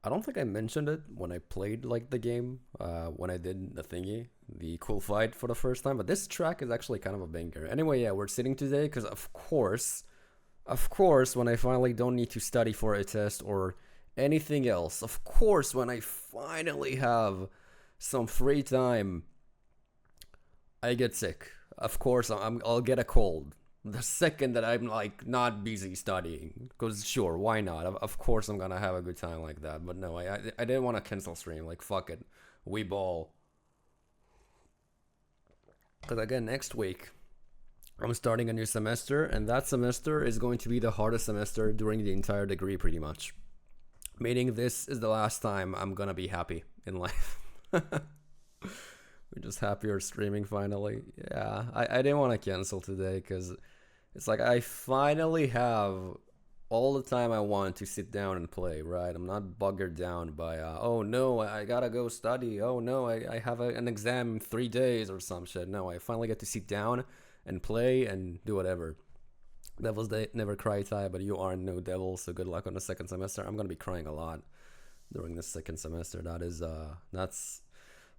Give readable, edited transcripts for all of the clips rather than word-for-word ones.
I don't think I mentioned it when I played like the game, when I did the thingy, the cool fight for the first time. But this track is actually kind of a banger. Anyway, yeah, we're sitting today because of course, when I finally don't need to study for a test or anything else, of course, when I finally have some free time, I get sick. Of course, I'll get a cold the second that I'm like not busy studying. Because sure, why not? Of course, I'm gonna have a good time like that. But no, I didn't want to cancel stream. Like fuck it, we ball. Because again, next week I'm starting a new semester, and that semester is going to be the hardest semester during the entire degree, pretty much. Meaning this is the last time I'm gonna be happy in life. We're just happier streaming finally. Yeah, I didn't want to cancel today because it's like I finally have all the time I want to sit down and play, right? I'm not buggered down by, oh no, I gotta go study. Oh no, I have an exam in 3 days or some shit. No, I finally get to sit down and play and do whatever. Devils Day, never cry, Itay, but you are no devil, so good luck on the second semester. I'm gonna be crying a lot during the second semester. That's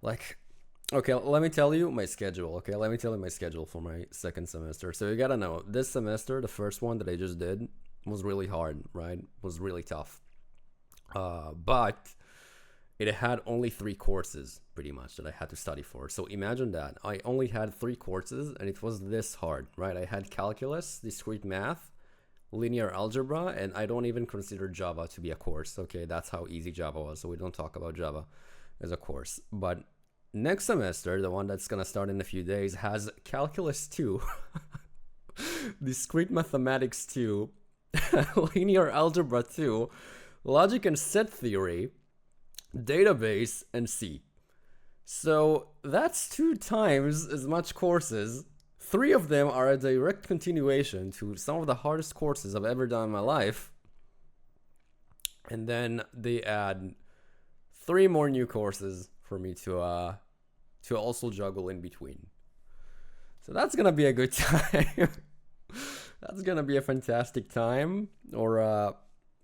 like, okay, let me tell you my schedule. Okay, let me tell you my schedule for my second semester. So you gotta know, this semester, the first one that I just did was really hard, right? Was really tough. But it had only 3 courses, pretty much, that I had to study for. So imagine that. I only had 3 courses, and it was this hard, right? I had calculus, discrete math, linear algebra, and I don't even consider Java to be a course. Okay, that's how easy Java was, so we don't talk about Java as a course. But next semester, the one that's gonna start in a few days, has calculus 2, discrete mathematics 2, linear algebra 2, logic and set theory, database, and C. So that's 2 times as much courses. 3 of them are a direct continuation to some of the hardest courses I've ever done in my life. And then they add 3 more new courses for me to also juggle in between. So that's gonna be a good time. That's gonna be a fantastic time, or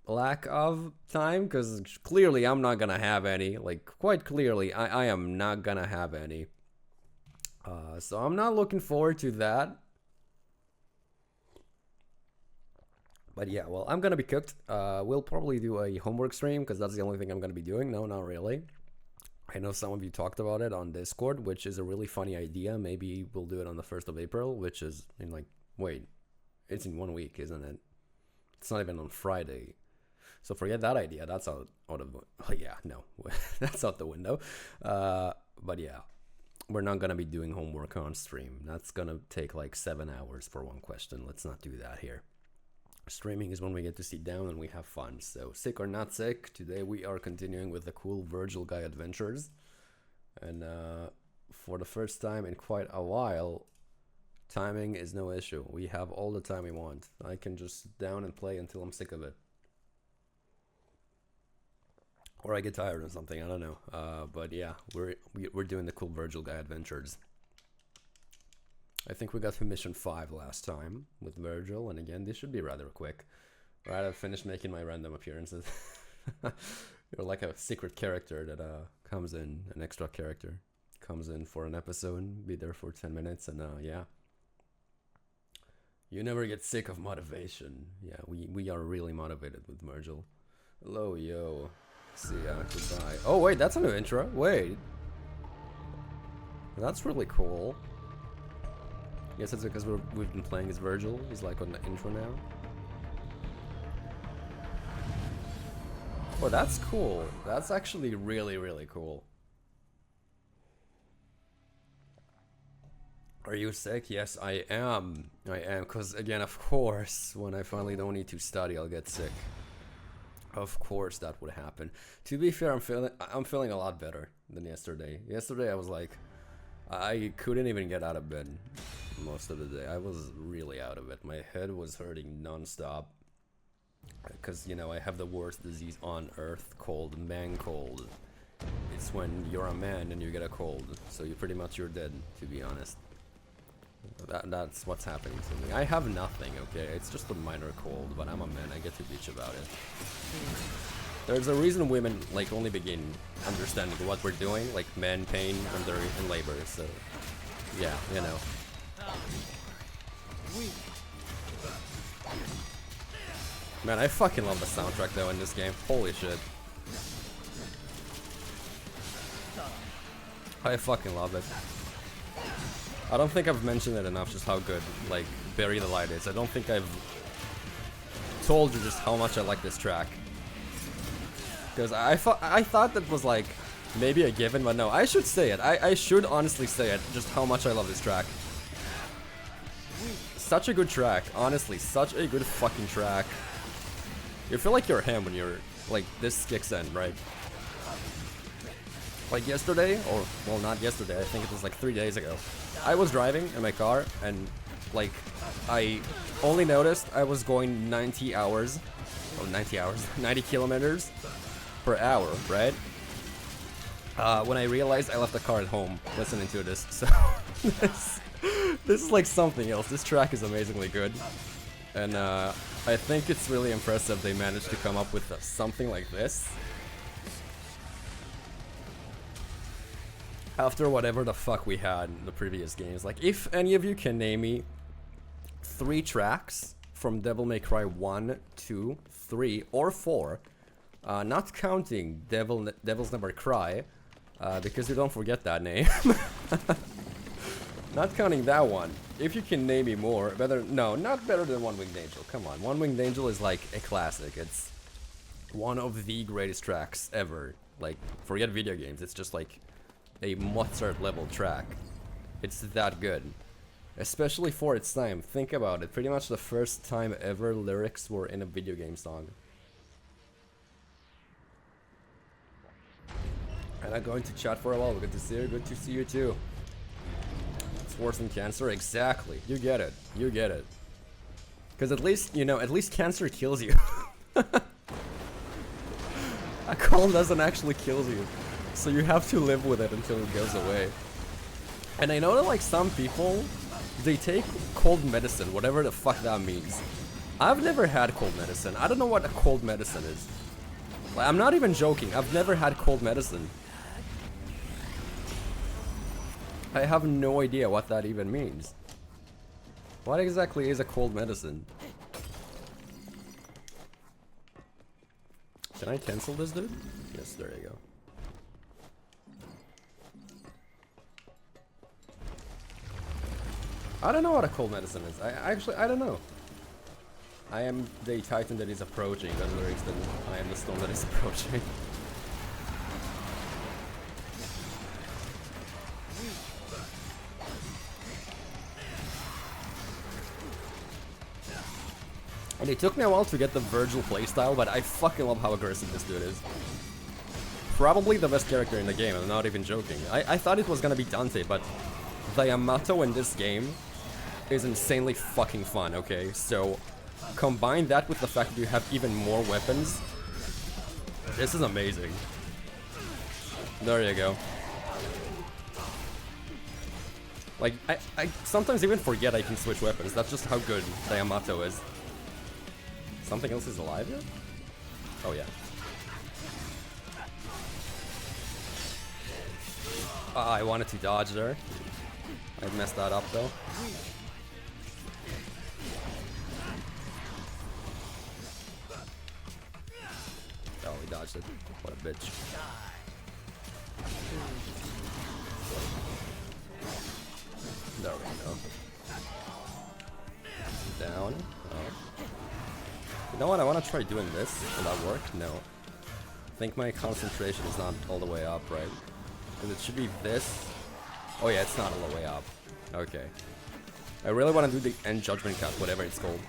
lack of time, because clearly I'm not gonna have any. Like, quite clearly, I am not gonna have any. So I'm not looking forward to that. But yeah, well, I'm gonna be cooked. We'll probably do a homework stream, because that's the only thing I'm gonna be doing. No, not really. I know some of you talked about it on Discord, which is a really funny idea. Maybe we'll do it on the 1st of April, which is in like, wait, it's in 1 week, isn't it? It's not even on Friday. So forget that idea. That's out of, oh yeah, no, that's out the window. But yeah, we're not gonna be doing homework on stream. That's gonna take like 7 hours for one question. Let's not do that here. Streaming is when we get to sit down and we have fun. So sick or not sick, today we are continuing with the cool Vergil guy adventures. And for the first time in quite a while, timing is no issue. We have all the time we want. I can just sit down and play until I'm sick of it. Or I get tired or something, I don't know. But yeah, we're doing the cool Vergil guy adventures. I think we got to mission 5 last time with Vergil, and again, this should be rather quick. Right, I've finished making my random appearances. You're like a secret character that comes in, an extra character. Comes in for an episode, be there for 10 minutes, and yeah. You never get sick of motivation. Yeah, we are really motivated with Vergil. Hello, yo. See ya, goodbye. Oh wait, that's a new intro. Wait. That's really cool. Guess it's because we've been playing as Vergil. He's like on the intro now. Oh, that's cool. That's actually really, really cool. Are you sick? Yes, I am. I am, because again, of course, when I finally don't need to study, I'll get sick. Of course that would happen. To be fair, I'm feeling a lot better than yesterday. Yesterday I was like, I couldn't even get out of bed most of the day. I was really out of it. My head was hurting non-stop. Because, you know, I have the worst disease on earth called man cold. It's when you're a man and you get a cold. So you're dead, to be honest. That's what's happening to me. I have nothing, okay? It's just a minor cold, but I'm a man. I get to bitch about it. There's a reason women like only begin understanding what we're doing, like men pain when they're in labor. So yeah, you know. Man, I fucking love the soundtrack though in this game. Holy shit. I fucking love it. I don't think I've mentioned it enough, just how good, like, Bury the Light is. I don't think I've told you just how much I like this track. Because I thought that was, like, maybe a given, but no, I should say it. I should honestly say it, just how much I love this track. Such a good track, honestly, such a good fucking track. You feel like you're him when you're, like, this kicks in, right? Like yesterday, or, well, not yesterday, I think it was like 3 days ago. I was driving in my car, and, like, I only noticed I was going 90 hours, or 90 hours, 90 kilometers per hour, right? When I realized I left the car at home listening to this, so this is like something else. This track is amazingly good, and I think it's really impressive they managed to come up with something like this after whatever the fuck we had in the previous games. Like, if any of you can name me 3 tracks from Devil May Cry 1, 2, 3, or 4, not counting Devils Never Cry, because you don't forget that name. Not counting that one. If you can name me more, no, not better than One Winged Angel. Come on, One Winged Angel is like a classic. It's one of the greatest tracks ever. Like, forget video games, it's just like a Mozart level track. It's that good. Especially for its time. Think about it. Pretty much the first time ever lyrics were in a video game song. I'm not going to chat for a while. Good to see you. Good to see you too. It's worse than cancer? Exactly. You get it. You get it. Because at least, you know, at least cancer kills you. A cold doesn't actually kill you. So you have to live with it until it goes away. And I know that, like, some people, they take cold medicine, whatever the fuck that means. I've never had cold medicine. I don't know what a cold medicine is. Like, I'm not even joking. I've never had cold medicine. I have no idea what that even means. What exactly is a cold medicine? Can I cancel this, dude? Yes, there you go. I don't know what a cold medicine is. I don't know. I am the Itaytan that is approaching, the lyrics that I am the stone that is approaching. And it took me a while to get the Vergil playstyle, but I fucking love how aggressive this dude is. Probably the best character in the game, I'm not even joking. I thought it was gonna be Dante, but the Yamato in this game is insanely fucking fun, okay? So, combine that with the fact that you have even more weapons. This is amazing. There you go. Like, I sometimes even forget I can switch weapons. That's just how good the Yamato is. Something else is alive here? Oh, yeah. I wanted to dodge there. I messed that up, though. Oh, he dodged it. What a bitch. There we go. Down. Oh. You know what? I want to try doing this. Will that work? No. I think my concentration is not all the way up, right? Because it should be this. Oh yeah, it's not all the way up. Okay. I really want to do the end judgment cut, whatever it's called.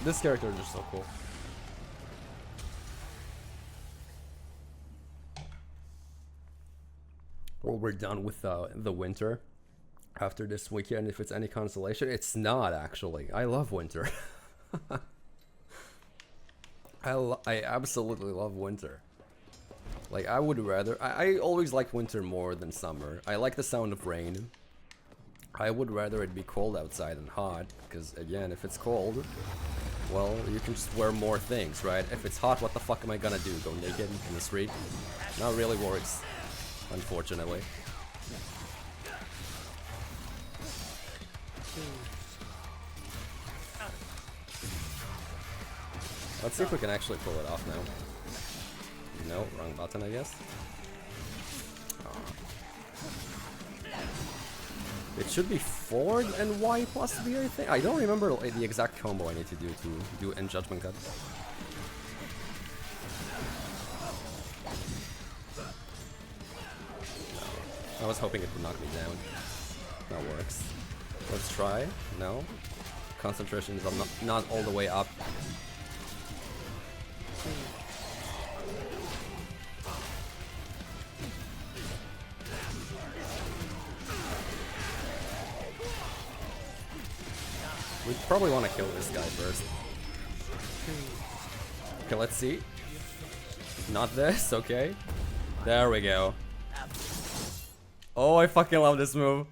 This character is just so cool. Well, we're done with the winter. after this weekend, if it's any consolation. It's not, actually. I love winter. I absolutely love winter. Like, I would rather... I always like winter more than summer. I like the sound of rain. I would rather it be cold outside than hot, because, again, if it's cold, well, you can just wear more things, right? If it's hot, what the fuck am I gonna do? Go naked in the street? Not really works, unfortunately. Let's see if we can actually pull it off now. No, wrong button, I guess. It should be forward and Y plus B, I think. I don't remember the exact combo I need to do in Judgment Cut. I was hoping it would knock me down. That works. Let's try. No. Concentration is not all the way up. We probably want to kill this guy first. Okay, let's see. Not this, okay. There we go. Oh, I fucking love this move.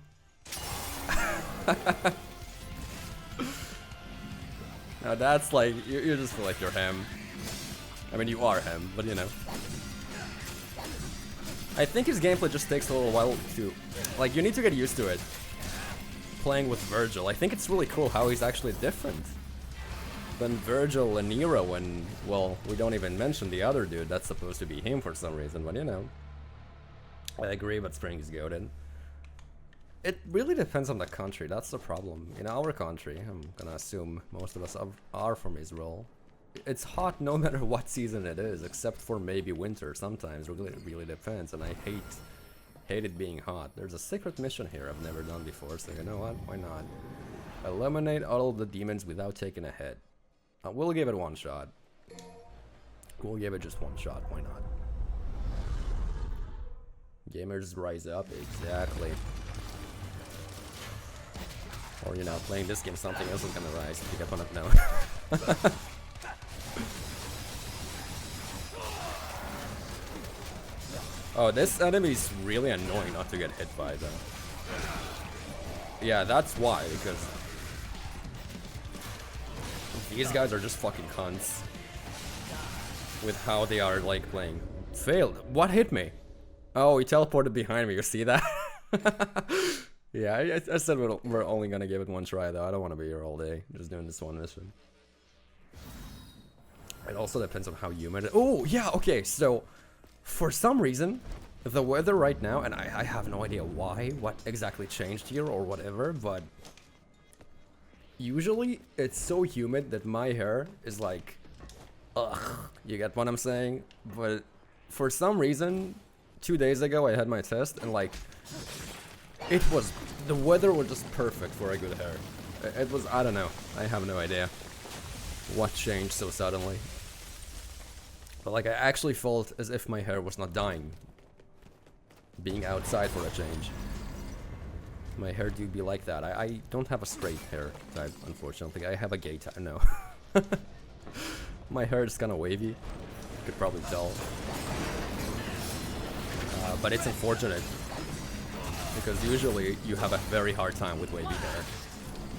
Now that's like, you just feel like you're him. I mean, you are him, but you know. I think his gameplay just takes a little while to... Like, you need to get used to it. Playing with Vergil. I think it's really cool how he's actually different than Vergil and Nero, and, well, we don't even mention the other dude that's supposed to be him for some reason, but you know. I agree, but Spring is goated. It really depends on the country, that's the problem. In our country, I'm gonna assume most of us are from Israel. It's hot no matter what season it is, except for maybe winter sometimes. It really depends, and I hate it being hot. There's a secret mission here I've never done before, so you know what? Why not? Eliminate all of the demons without taking a hit. We'll give it one shot. We'll give it just one shot, why not? Gamers rise up, exactly. Or, you know, playing this game, something else is gonna rise. Pick up on it now. Oh, this enemy is really annoying not to get hit by, though. Yeah, that's why, because these guys are just fucking cunts with how they are, like, playing. Failed. What hit me? Oh, he teleported behind me. You see that? Yeah, I said we're only gonna give it one try, though. I don't want to be here all day, just doing this one mission. It also depends on how humid it... Oh, yeah, okay, so... For some reason, the weather right now, and I have no idea why, what exactly changed here or whatever, but usually it's so humid that my hair is like, ugh, you get what I'm saying? But for some reason, 2 days ago I had my test and like, the weather was just perfect for a good hair. It was, I don't know, I have no idea what changed so suddenly. But like, I actually felt as if my hair was not dying. Being outside for a change. My hair do be like that. I don't have a straight hair type, unfortunately. I have a gay type, no. My hair is kind of wavy. You could probably tell. But it's unfortunate. Because usually you have a very hard time with wavy hair.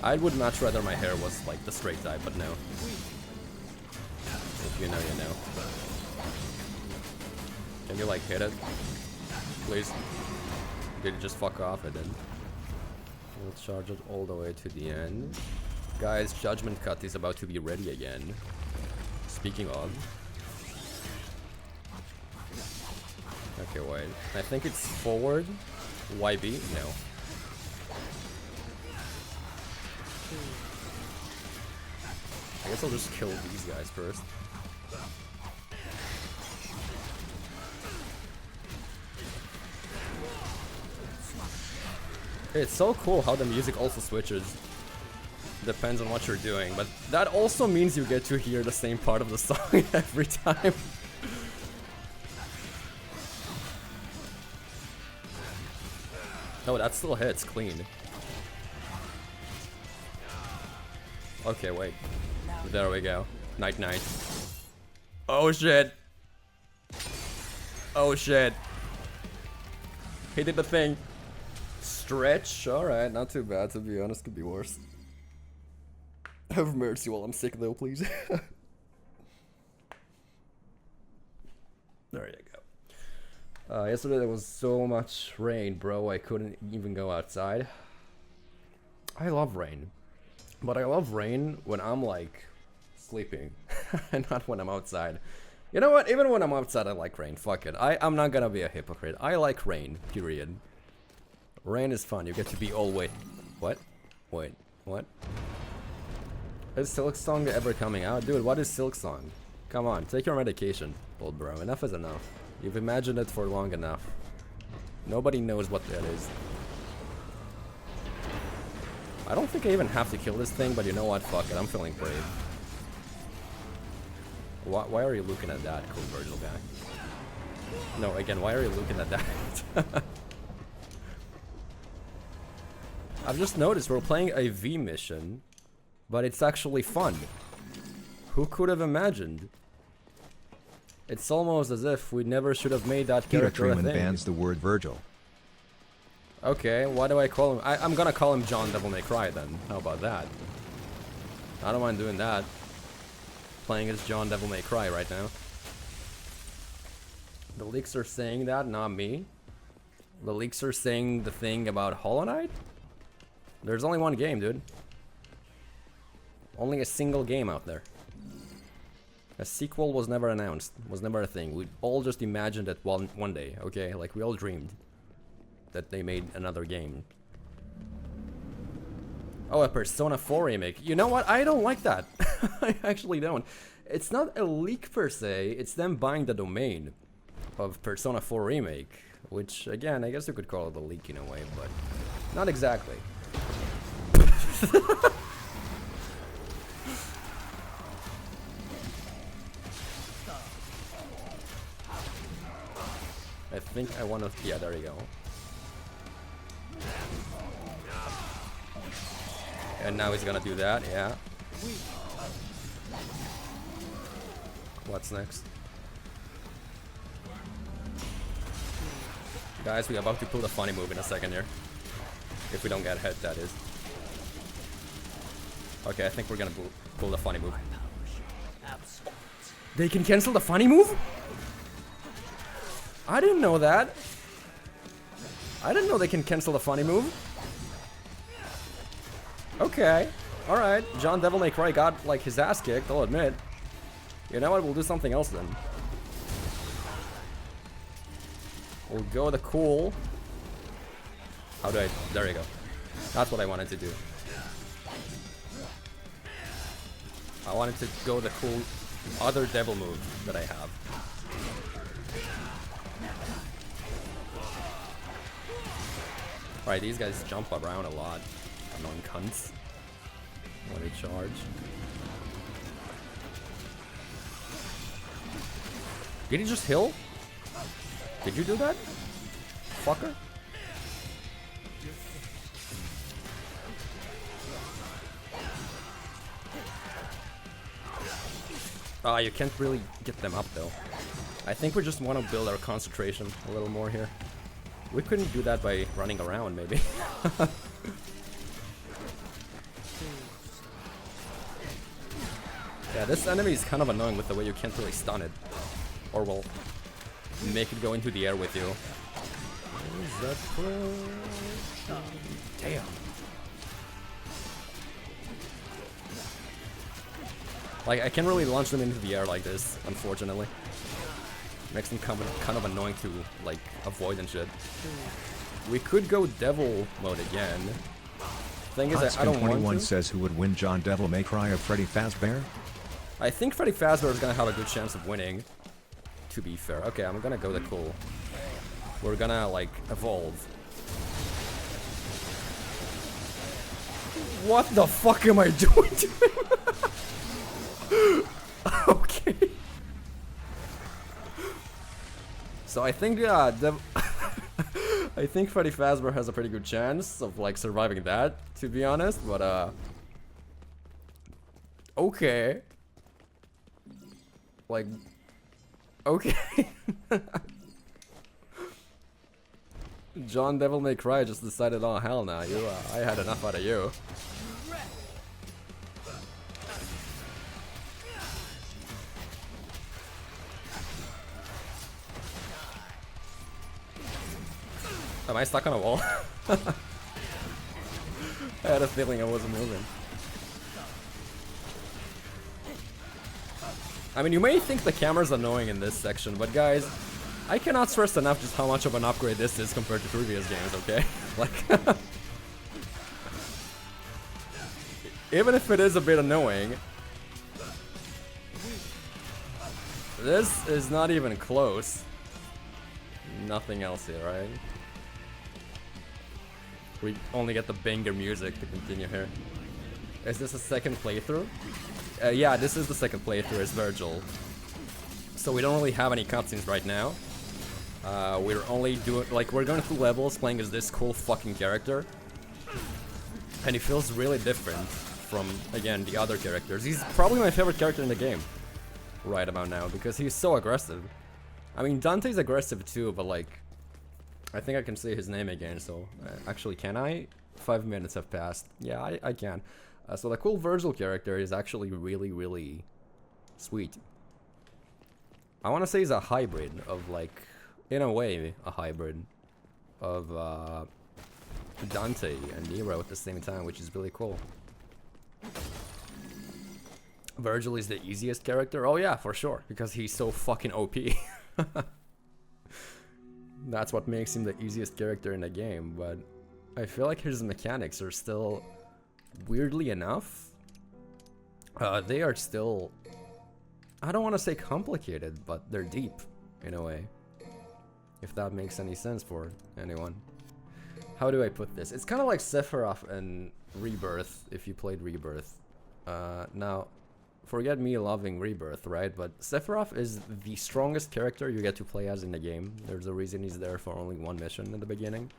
I would much rather my hair was like the straight type, but no. If you know, you know. Can you like hit it? Please. Did it just fuck off? It didn't. We'll charge it all the way to the end. Guys, Judgment Cut is about to be ready again. Speaking of. Okay, wait. I think it's forward. YB? No. I guess I'll just kill these guys first. It's so cool how the music also switches. Depends on what you're doing, but that also means you get to hear the same part of the song every time. No, that still hits clean. Okay, wait. There we go. Night night. Oh shit. Oh shit. He did the thing. Stretch. Alright, not too bad to be honest. Could be worse. Have mercy while I'm sick though, please. There you go. Yesterday there was so much rain, bro. I couldn't even go outside. I love rain. But I love rain when I'm like sleeping and not when I'm outside. You know what? Even when I'm outside, I like rain. Fuck it. I'm not gonna be a hypocrite. I like rain, period. Rain is fun. You get to be all wet. What? Wait, what? Is Silk Song ever coming out? Dude, what is Silk Song? Come on, take your medication, old bro. Enough is enough. You've imagined it for long enough. Nobody knows what that is. I don't think I even have to kill this thing, but you know what? Fuck it. I'm feeling brave. Why are you looking at that, cool Vergil guy? No, again, why are you looking at that? I've just noticed we're playing a V mission, but it's actually fun. Who could have imagined? It's almost as if we never should have made that character a thing. bans the word Vergil. Okay, why do I call him? I'm gonna call him John Devil May Cry then. How about that? I don't mind doing that. Playing as John Devil May Cry right now. The leaks are saying that, not me. The leaks are saying the thing about Hollow Knight? There's only one game, dude. Only a single game out there. A sequel was never announced, was never a thing. We all just imagined it one day, okay? Like, we all dreamed that they made another game. Oh, a Persona 4 remake. You know what? I don't like that. I actually don't. It's not a leak per se, it's them buying the domain of Persona 4 remake. Which, again, I guess you could call it a leak in a way, but not exactly. I think I want to... Yeah, there you go. And now he's gonna do that, yeah. What's next? Guys, we're about to pull the funny move in a second here. If we don't get hit, that is. Okay, I think we're gonna pull the funny move. They can cancel the funny move? I didn't know that. I didn't know they can cancel the funny move. Okay, alright. John Devil May Cry got, like, his ass kicked, I'll admit. You know what, we'll do something else then. We'll go the cool... How do I... There you go. That's what I wanted to do. I wanted to go the cool other devil move that I have. Alright, these guys jump around a lot. Annoying cunts. When they charge. Did he just heal? Did you do that? Fucker? Ah, you can't really get them up though. I think we just want to build our concentration a little more here. We couldn't do that by running around, maybe. Yeah, this enemy is kind of annoying with the way you can't really stun it. Or, well, make it go into the air with you. Damn. Like, I can't really launch them into the air like this, unfortunately. Makes them kind of annoying to, like, avoid and shit. We could go devil mode again. Thing is that I don't want to. 21 says who would win, John Devil May Cry or Freddy Fazbear? I think Freddy Fazbear is gonna have a good chance of winning, to be fair. Okay, I'm gonna go the cool. We're gonna, like, evolve. What the fuck am I doing to him? Okay. So I think, I think Freddy Fazbear has a pretty good chance of, like, surviving that, to be honest, but, Okay. Like, okay. John Devil May Cry just decided, oh hell nah, I had enough out of you. Am I stuck on a wall? I had a feeling I wasn't moving. I mean, you may think the camera's annoying in this section, but guys, I cannot stress enough just how much of an upgrade this is compared to previous games, okay? Like, even if it is a bit annoying, this is not even close. Nothing else here, right? We only get the banger music to continue here. Is this a second playthrough? Yeah, this is the second playthrough as Vergil. So we don't really have any cutscenes right now. We're only doing, like, we're going through levels playing as this cool fucking character. And he feels really different from, again, the other characters. He's probably my favorite character in the game right about now because he's so aggressive. I mean, Dante's aggressive too, but like, I think I can say his name again, so actually, can I? 5 minutes have passed. Yeah, I can. So the cool Vergil character is actually really, really sweet. I want to say he's a hybrid of, like, in a way, a hybrid of Dante and Nero at the same time, which is really cool. Vergil is the easiest character? Oh yeah, for sure, because he's so fucking OP. That's what makes him the easiest character in the game, but I feel like his mechanics are still, weirdly enough, they are still, I don't want to say complicated, but they're deep, in a way. If that makes any sense for anyone. How do I put this? It's kind of like Sephiroth and Rebirth, if you played Rebirth. Now, forget me loving Rebirth, right? But Sephiroth is the strongest character you get to play as in the game. There's a reason he's there for only one mission in the beginning.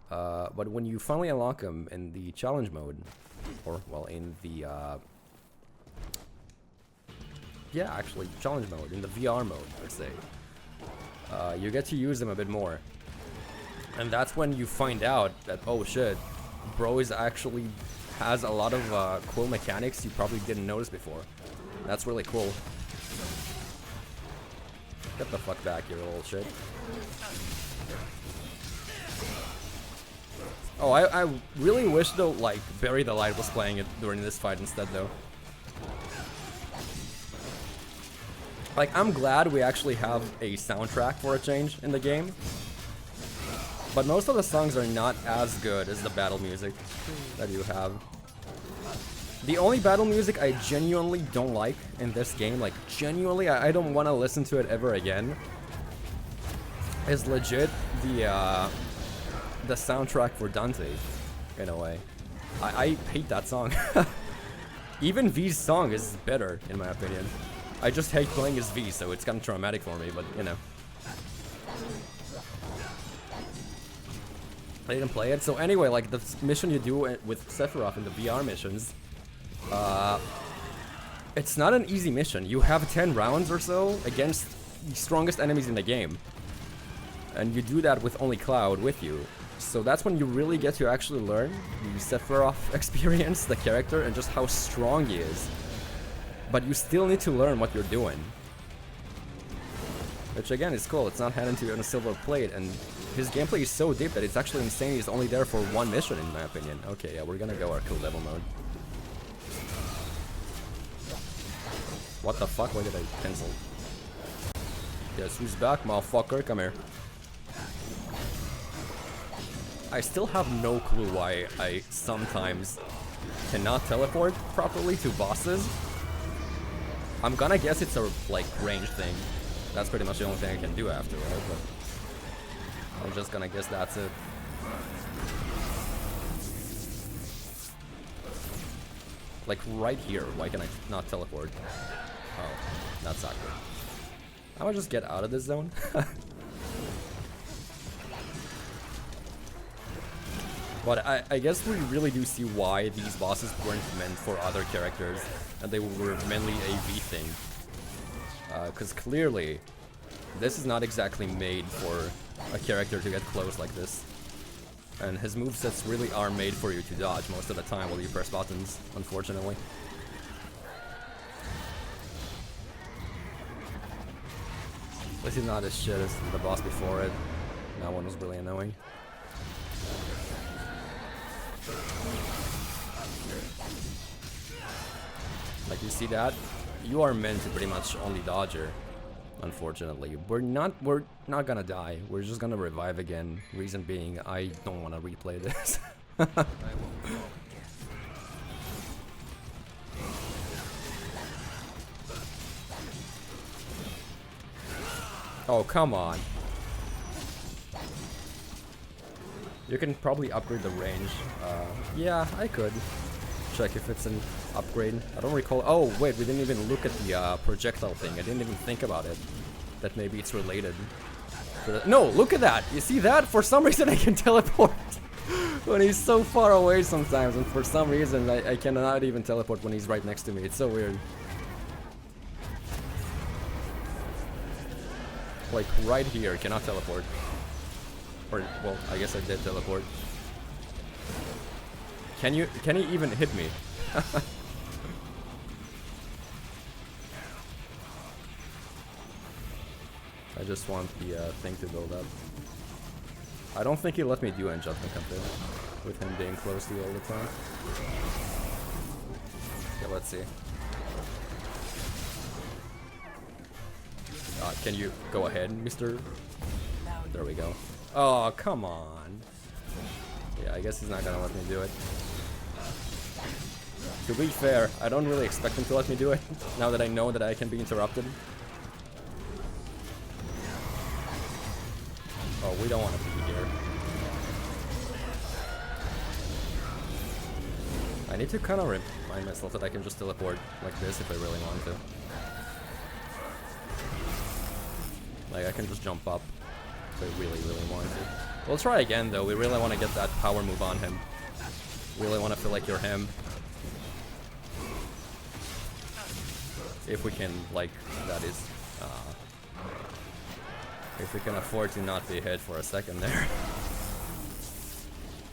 But when you finally unlock him in the challenge mode, or, well, in the, yeah, actually, challenge mode, in the VR mode, let's say, you get to use him a bit more. And that's when you find out that, oh shit, bro is actually has a lot of cool mechanics you probably didn't notice before. That's really cool. Get the fuck back, you little shit. Oh, I really wish though, like, Bury the Light was playing it during this fight instead though. Like, I'm glad we actually have a soundtrack for a change in the game. But most of the songs are not as good as the battle music that you have. The only battle music I genuinely don't like in this game, like genuinely, I don't want to listen to it ever again, is legit the soundtrack for Dante, in a way. I hate that song. Even V's song is better, in my opinion. I just hate playing as V, so it's kind of traumatic for me, but you know. I didn't play it. So anyway, like the mission you do with Sephiroth in the VR missions, it's not an easy mission. You have 10 rounds or so against the strongest enemies in the game. And you do that with only Cloud with you. So that's when you really get to actually learn the Sephiroth experience, the character, and just how strong he is. But you still need to learn what you're doing. Which again is cool, it's not handed to you on a silver plate, and his gameplay is so deep that it's actually insane he's only there for one mission in my opinion. Okay, yeah, we're gonna go our cool level mode. What the fuck, why did I cancel? Yes, who's back, motherfucker? Come here. I still have no clue why I sometimes cannot teleport properly to bosses. I'm gonna guess it's a, like, range thing. That's pretty much the only thing I can do after, right? But I'm just gonna guess that's it. Like, right here, why can I not teleport? Oh, that's not good. I wanna just get out of this zone. But I guess we really do see why these bosses weren't meant for other characters, and they were mainly a V thing. Because clearly, this is not exactly made for a character to get close like this. And his movesets really are made for you to dodge most of the time while you press buttons, unfortunately. This is not as shit as the boss before it. That one was really annoying. Like, you see that? You are meant to pretty much only dodge her. Unfortunately, we're not gonna die. We're just gonna revive again. Reason being, I don't want to replay this. Oh, come on. You can probably upgrade the range. Yeah, I could check if it's an upgrade. I don't recall. Oh, wait, we didn't even look at the projectile thing. I didn't even think about it. That maybe it's related. No, look at that. You see that? For some reason, I can teleport when he's so far away sometimes, and for some reason, I cannot even teleport when he's right next to me. It's so weird. Like, right here, cannot teleport. Or, well, I guess I did teleport. Can he even hit me? I just want the thing to build up. I don't think he'll let me do enchantment campaign with him being close to you all the time. Okay, let's see. Can you go ahead, Mr. There we go. Oh, come on. Yeah, I guess he's not gonna let me do it. To be fair, I don't really expect him to let me do it, now that I know that I can be interrupted. Oh, we don't want to be here. I need to kind of remind myself that I can just teleport like this if I really want to. Like, I can just jump up if I really, really want to. We'll try again, though. We really want to get that power move on him. Really want to feel like you're him. If we can, like, that is... if we can afford to not be hit for a second there.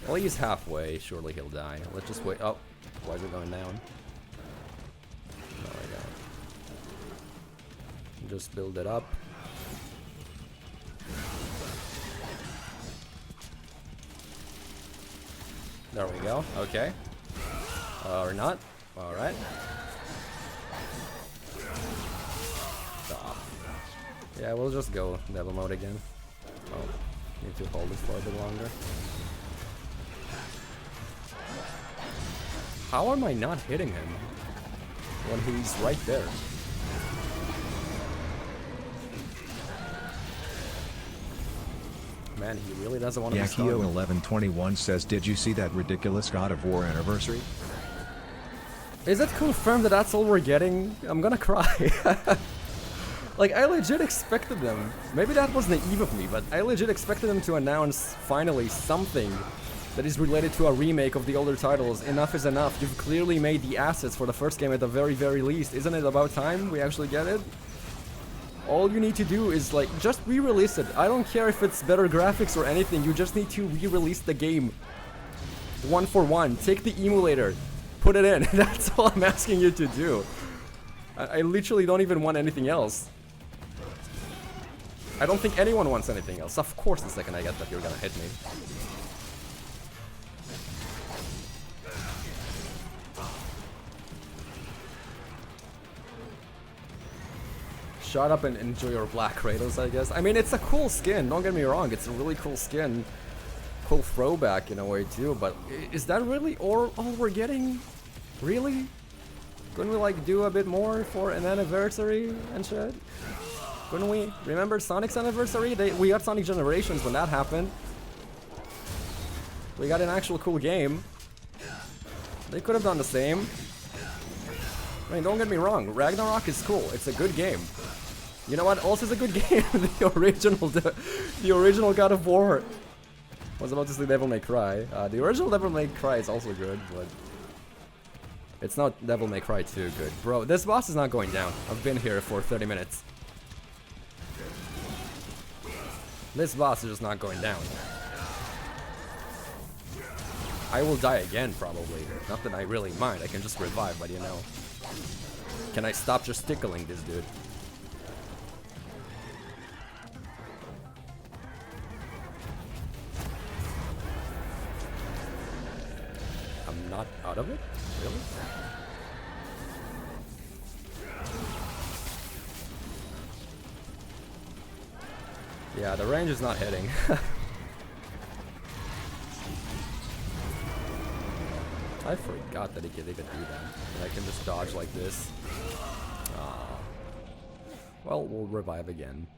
Well, he's halfway. Surely he'll die. Let's just wait. Oh, why is it going down? There we go. Just build it up. There we go. Okay. Or not. Alright. Stop. Yeah, we'll just go devil mode again. Oh, need to hold it for a bit longer. How am I not hitting him when he's right there? Man, he really doesn't want to be stunned. Yakio1121 says, did you see that ridiculous God of War anniversary? Is it confirmed that that's all we're getting? I'm gonna cry. Like, I legit expected them. Maybe that was naive of me, but I legit expected them to announce, finally, something that is related to a remake of the older titles. Enough is enough. You've clearly made the assets for the first game at the very, very least. Isn't it about time we actually get it? All you need to do is, like, just re-release it. I don't care if it's better graphics or anything. You just need to re-release the game. One for one. Take the emulator. Put it in. That's all I'm asking you to do. I literally don't even want anything else. I don't think anyone wants anything else. Of course, the second I get that, you're gonna hit me. Shut up and enjoy your black Kratos, I guess. I mean, it's a cool skin, don't get me wrong. It's a really cool skin. Cool throwback in a way, too. But is that really all we're getting? Really? Couldn't we, like, do a bit more for an anniversary and shit? Couldn't we? Remember Sonic's anniversary? We got Sonic Generations when that happened. We got an actual cool game. They could have done the same. I mean, don't get me wrong. Ragnarok is cool. It's a good game. You know what else is a good game? The original God of War. was about to say Devil May Cry. The original Devil May Cry is also good, but it's not Devil May Cry 2 good. Bro, this boss is not going down. I've been here for 30 minutes. This boss is just not going down. I will die again, probably. Not that I really mind. I can just revive, but you know. Can I stop just tickling this dude? I'm not out of it? Really? Yeah, the range is not hitting. I forgot that he could even do that. And I can just dodge like this. Well, we'll revive again.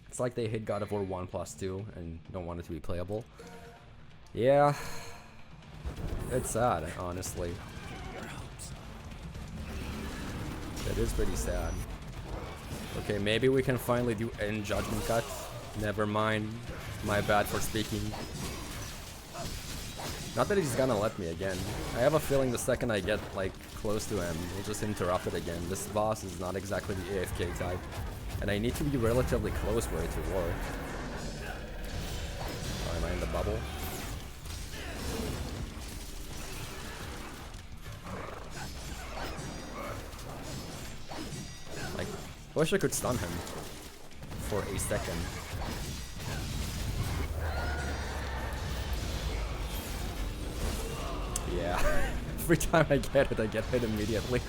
It's like they hit God of War 1+2 and don't want it to be playable. Yeah. It's sad, honestly. It is pretty sad. Okay, maybe we can finally do end Judgment Cut. Never mind. My bad for speaking. Not that he's gonna let me again. I have a feeling the second I get, like, close to him, he'll just interrupt it again. This boss is not exactly the AFK type. And I need to be relatively close for it to work. Oh, am I in the bubble? Like, I wish I could stun him for a second. Yeah, every time I get hit immediately.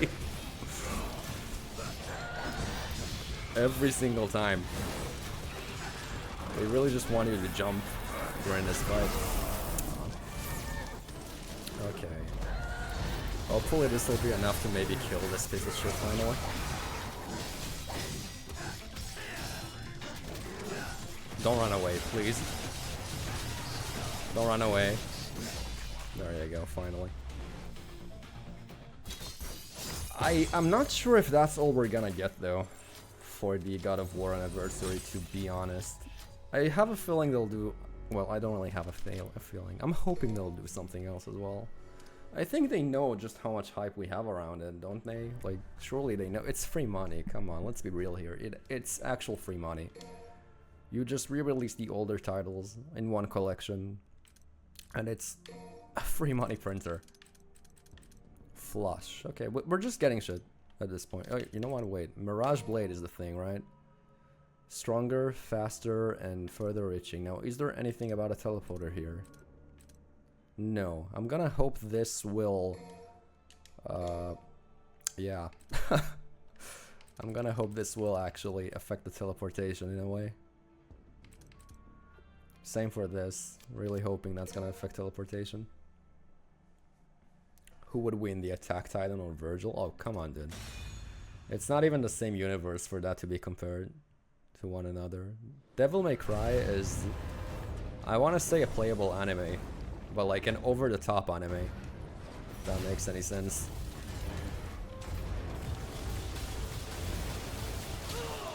Every single time. They really just want you to jump during this fight. Okay. Hopefully this will be enough to maybe kill this piece of shit finally. Don't run away, please. Don't run away. There you go, finally. I'm not sure if that's all we're gonna get though for the God of War anniversary, to be honest. I have a feeling they'll do, well, I don't really have a feeling. I'm hoping they'll do something else as well. I think they know just how much hype we have around it, don't they? Like, surely they know. It's free money, come on, let's be real here. It's actual free money. You just re-release the older titles in one collection, and it's a free money printer. Flush. Okay, we're just getting shit at this point. Oh, you know what? Wait. Mirage Blade is the thing, right? Stronger, faster, and further reaching. Now, is there anything about a teleporter here? No. I'm gonna hope this will... yeah. I'm gonna hope this will actually affect the teleportation in a way. Same for this. Really hoping that's gonna affect teleportation. Who would win, the Attack Titan or Vergil? Oh, come on, dude. It's not even the same universe for that to be compared to one another. Devil May Cry is, I want to say, a playable anime, but like an over-the-top anime. If that makes any sense.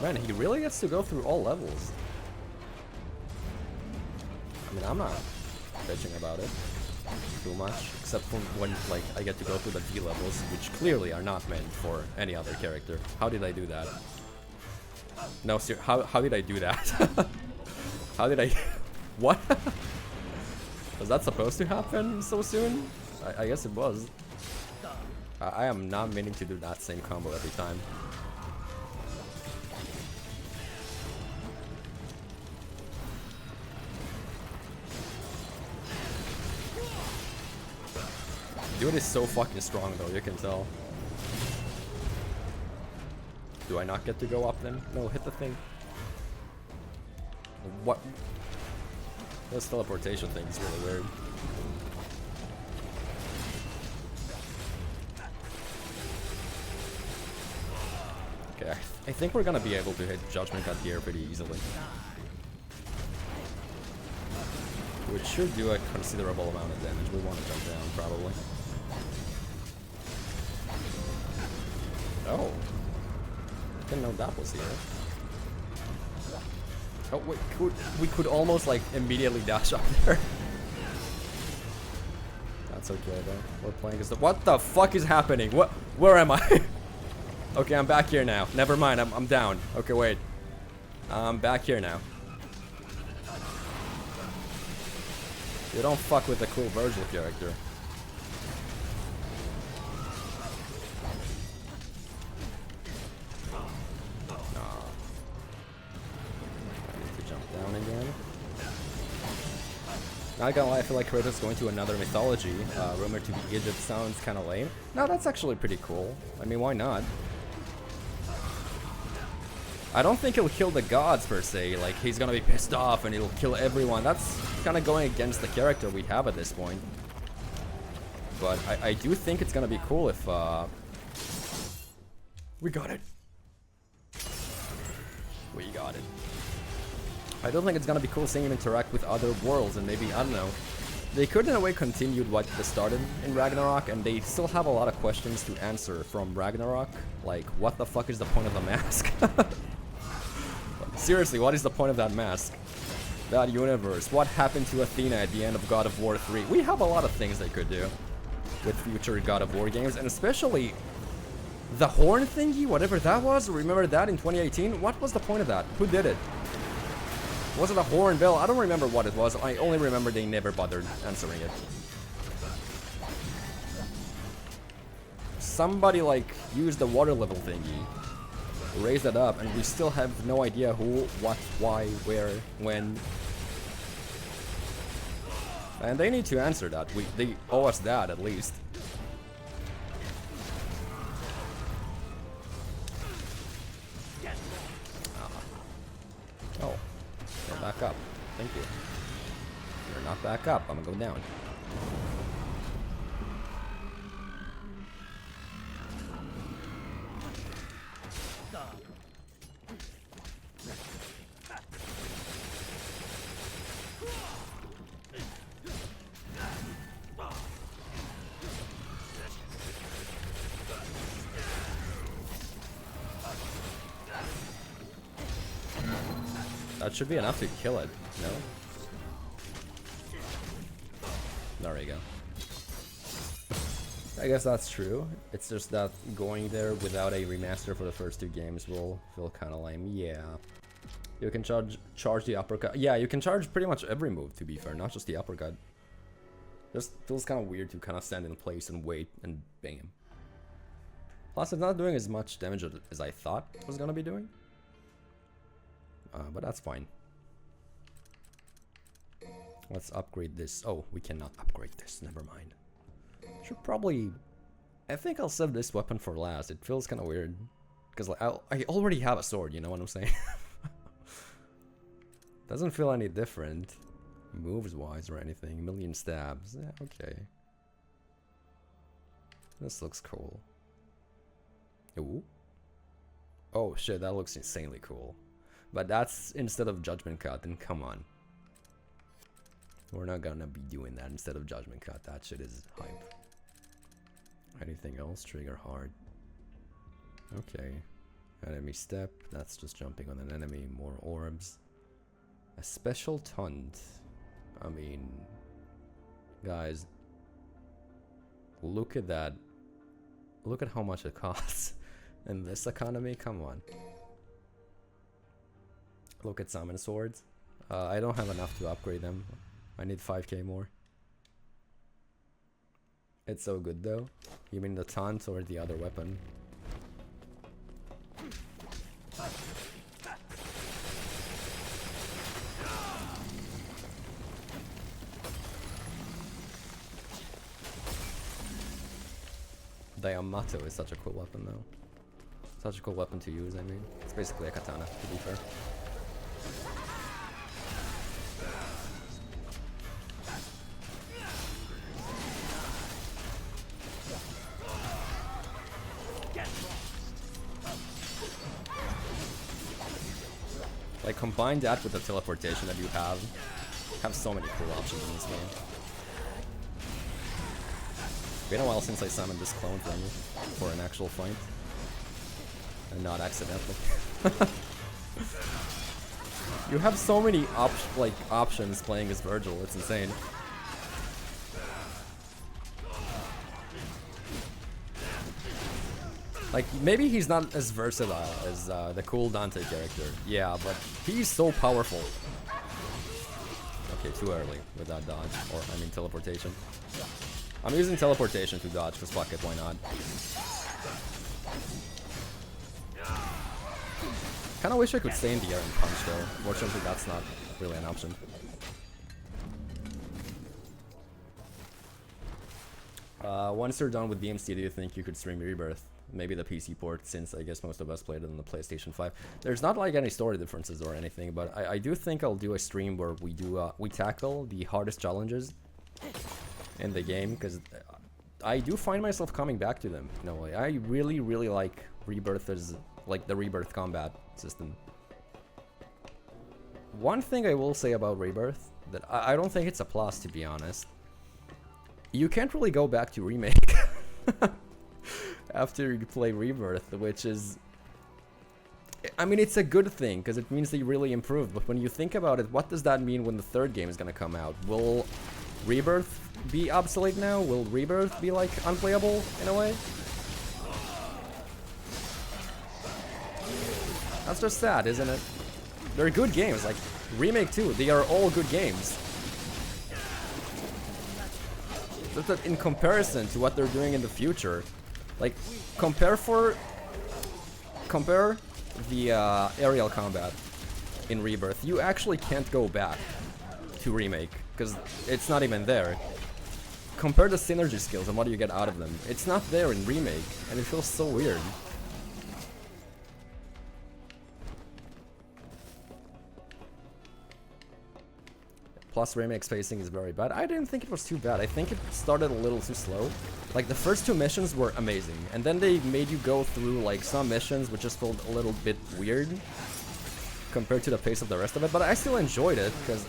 Man, he really gets to go through all levels. I mean, I'm not bitching about it too much, except for when, like, I get to go through the D levels, which clearly are not meant for any other character. How did I do that? No, how did I do that? How did I... What? Was that supposed to happen so soon? I guess it was. I am not meaning to do that same combo every time. Dude is so fucking strong though, you can tell. Do I not get to go up then? No, hit the thing. What? This teleportation thing is really weird. Okay, I think we're gonna be able to hit Judgment Cut here pretty easily. Which should do a considerable amount of damage. We want to jump down, probably. Oh. Didn't know that was here. Oh, wait, we could almost like immediately dash up there. That's okay though. We're playing as the— what the fuck is happening? What? Where am I? Okay, I'm back here now. Never mind, I'm down. Okay, wait. I'm back here now. You don't fuck with the cool Vergil character. Again. Not gonna lie, I feel like Kratos going to another mythology, rumored to be Egypt, sounds kind of lame. No, that's actually pretty cool. I mean, why not? I don't think he'll kill the gods per se, like he's gonna be pissed off and he'll kill everyone. That's kind of going against the character we have at this point. But I do think it's gonna be cool if, we got it. We got it. I don't think it's gonna be cool seeing him interact with other worlds, and maybe, I don't know. They could in a way continued what they started in Ragnarok, and they still have a lot of questions to answer from Ragnarok. Like, what the fuck is the point of the mask? Seriously, what is the point of that mask? That universe? What happened to Athena at the end of God of War 3? We have a lot of things they could do with future God of War games, and especially the horn thingy, whatever that was. Remember that in 2018? What was the point of that? Who did it? Was it a horn bell? I don't remember what it was. I only remember they never bothered answering it. Somebody like used the water level thingy, raised it up, and we still have no idea who, what, why, where, when. And they need to answer that. They owe us that at least. Oh. Back up. Thank you. You're not back up. I'm gonna go down. That should be enough to kill it, no? There we go. I guess that's true. It's just that going there without a remaster for the first two games will feel kind of lame. Yeah. You can charge the uppercut. Yeah, you can charge pretty much every move, to be fair, not just the uppercut. Just feels kind of weird to kind of stand in place and wait and bam. Plus, it's not doing as much damage as I thought it was gonna be doing. But that's fine. Let's upgrade this. Oh, we cannot upgrade this. Never mind. Should probably... I think I'll save this weapon for last. It feels kind of weird. Because like, I already have a sword, you know what I'm saying? Doesn't feel any different. Moves-wise or anything. Million stabs. Yeah, okay. This looks cool. Ooh. Oh shit, that looks insanely cool. But that's instead of Judgment Cut, and come on. We're not gonna be doing that instead of Judgment Cut. That shit is hype. Anything else? Trigger hard. Okay. Enemy step. That's just jumping on an enemy. More orbs. A special taunt. I mean... Guys. Look at that. Look at how much it costs. In this economy? Come on. Look at summon swords. I don't have enough to upgrade them. I need 5k more. It's so good though. You mean the taunt or the other weapon? The Yamato is such a cool weapon though. Such a cool weapon to use, I mean. It's basically a katana, to be fair. Like, combine that with the teleportation that you have so many cool options in this game. Been a while since I summoned this clone thing for an actual fight. And not accidentally. You have so many options playing as Vergil. It's insane. Like, maybe he's not as versatile as the cool Dante character. Yeah, but he's so powerful. Okay, too early with that dodge. Or, I mean, teleportation. I'm using teleportation to dodge, because fuck it, why not? Kinda wish I could stay in the air and punch though. Fortunately, that's not really an option. Once you're done with DMC, do you think you could stream Rebirth? Maybe the PC port, since I guess most of us played it on the PlayStation 5. There's not like any story differences or anything, but I do think I'll do a stream where we tackle the hardest challenges in the game, because I do find myself coming back to them in a way. I really like Rebirth as like the Rebirth combat system. One thing I will say about Rebirth, that I don't think it's a plus, to be honest. You can't really go back to Remake after you play Rebirth, which is... I mean, it's a good thing, because it means they really improved, but when you think about it, what does that mean when the third game is gonna come out? Will Rebirth be obsolete now? Will Rebirth be, like, unplayable, in a way? That's just sad, isn't it? They're good games, like Remake 2, they are all good games. Just that in comparison to what they're doing in the future, like, compare the aerial combat in Rebirth. You actually can't go back to Remake, because it's not even there. Compare the synergy skills and what do you get out of them. It's not there in Remake, and it feels so weird. Plus, Remake's pacing is very bad. I didn't think it was too bad. I think it started a little too slow. Like, the first two missions were amazing, and then they made you go through, like, some missions which just felt a little bit weird compared to the pace of the rest of it, but I still enjoyed it, because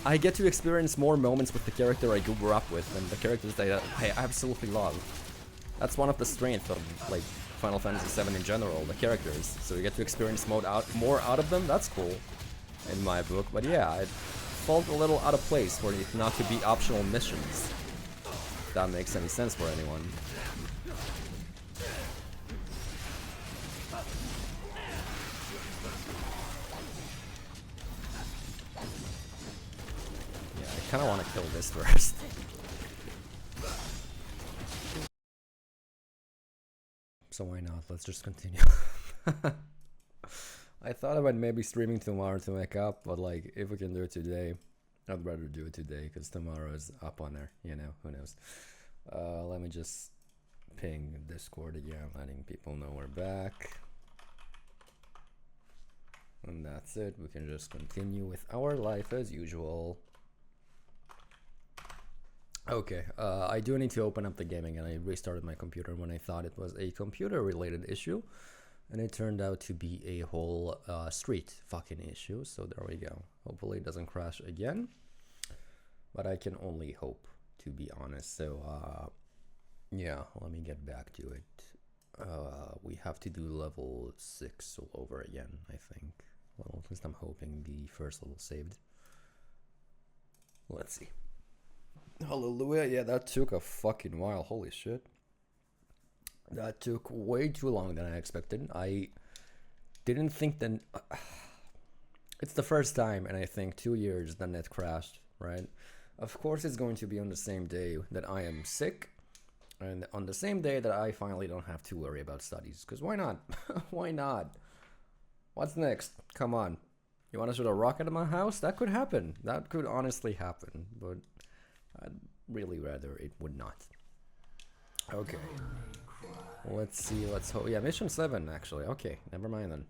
I get to experience more moments with the character I grew up with, and the characters that I absolutely love. That's one of the strengths of, like, Final Fantasy VII in general, the characters. So you get to experience more out of them. That's cool, in my book, but yeah, it felt a little out of place for it not to be optional missions. If that makes any sense for anyone. Yeah, I kinda wanna kill this first. So why not? Let's just continue. I thought about maybe streaming tomorrow to make up, but like, if we can do it today, I'd rather do it today, because tomorrow is up on there, you know, who knows. Let me just ping Discord again, letting people know we're back. And that's it, we can just continue with our life as usual. Okay, I do need to open up the gaming, and I restarted my computer when I thought it was a computer related issue. And it turned out to be a whole street fucking issue, so there we go. Hopefully it doesn't crash again, but I can only hope, to be honest. So yeah, let me get back to it. We have to do level 6 all over again, I think. Well, at least I'm hoping the first level saved. Let's see. Hallelujah, yeah, that took a fucking while, holy shit. That took way too long than I expected. I didn't think that... it's the first time in, I think, 2 years that net crashed, right? Of course it's going to be on the same day that I am sick, and on the same day that I finally don't have to worry about studies. Because why not? Why not? What's next? Come on. You want to shoot a rocket at my house? That could happen. That could honestly happen, but I'd really rather it would not. Okay. Let's see, let's hope. Yeah, mission 7 actually. Okay, never mind then.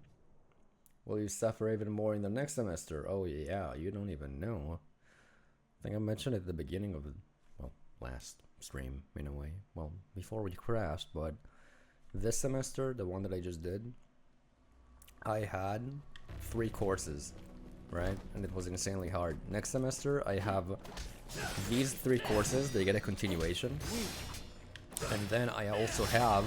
Will you suffer even more in the next semester? Oh yeah, you don't even know. I think I mentioned it at the beginning of the, well, last stream in a way. Well, before we crashed, but this semester, the one that I just did, I had 3 courses, right? And it was insanely hard. Next semester, I have these 3 courses. They get a continuation. And then I also have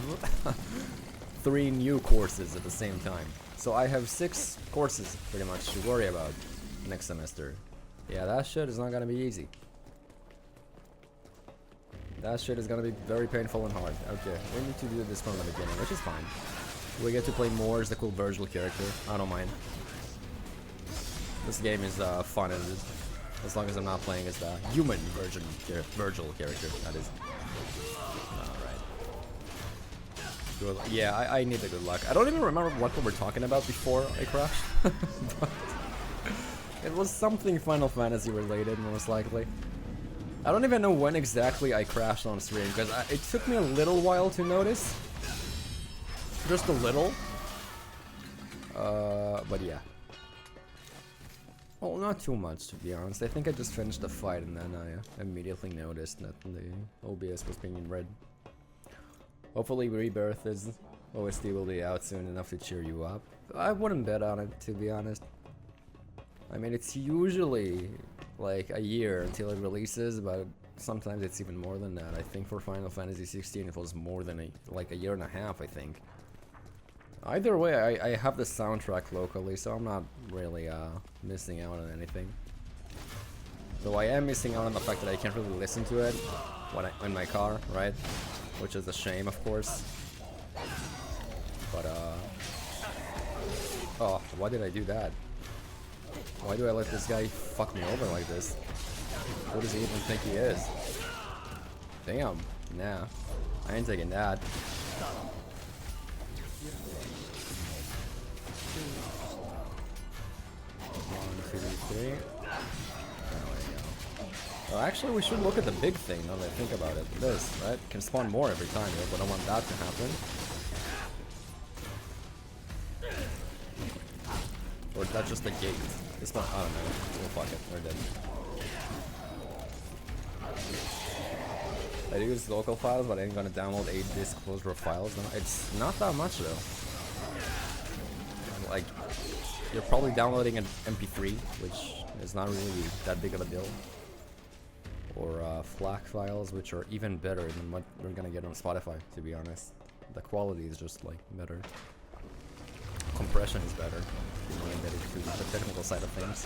3 new courses at the same time. So I have 6 courses pretty much to worry about. next semester. Yeah, that shit is not gonna be easy. That shit is gonna be very painful and hard. Okay, we need to do this from the beginning, which is fine. We get to play more as the cool Vergil character. I don't mind. This game is fun as long as I'm not playing as the human Vergil character. That is. Alright. Yeah, I need the good luck. I don't even remember what we were talking about before I crashed. But it was something Final Fantasy related, most likely. I don't even know when exactly I crashed on stream, because it took me a little while to notice. Just a little. But yeah. Well, not too much, to be honest. I think I just finished the fight and then I immediately noticed that the OBS was being in red. Hopefully Rebirth's OST will be out soon enough to cheer you up. I wouldn't bet on it, to be honest. I mean, it's usually like a year until it releases, but sometimes it's even more than that. I think for Final Fantasy 16 it was more than like a year and a half, I think. Either way, I have the soundtrack locally, so I'm not really missing out on anything. Though I am missing out on the fact that I can't really listen to it when in my car, right? Which is a shame, of course. But oh, why did I do that? Why do I let this guy fuck me over like this? Who does he even think he is? Damn, nah, I ain't taking that. 1, 2, 3. There we go. Oh, actually, we should look at the big thing now that I think about it. This, right? Can spawn more every time, but I don't want that to happen. Or is that just a gate? This one, I don't know. We'll fuck it. We're dead. I use local files, but I ain't gonna download 8 disk closure files. No, it's not that much though. Like, you're probably downloading an MP3, which is not really that big of a deal. Or FLAC files, which are even better than what we're gonna get on Spotify, to be honest. The quality is just like better. Compression is better. When you get into the technical side of things.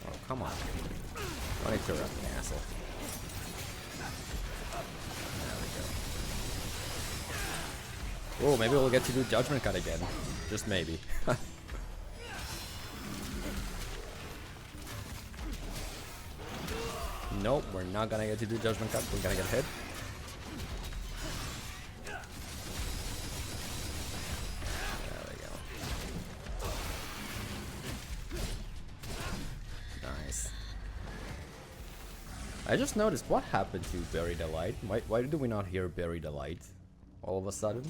Oh, come on. I need to wrap an asshole. There we go. Oh, maybe we'll get to do Judgment Cut again. Just maybe. Nope, we're not gonna get to do Judgment Cut. We're gonna get hit. I just noticed what happened to Bury the Light. Why do we not hear Bury the Light all of a sudden?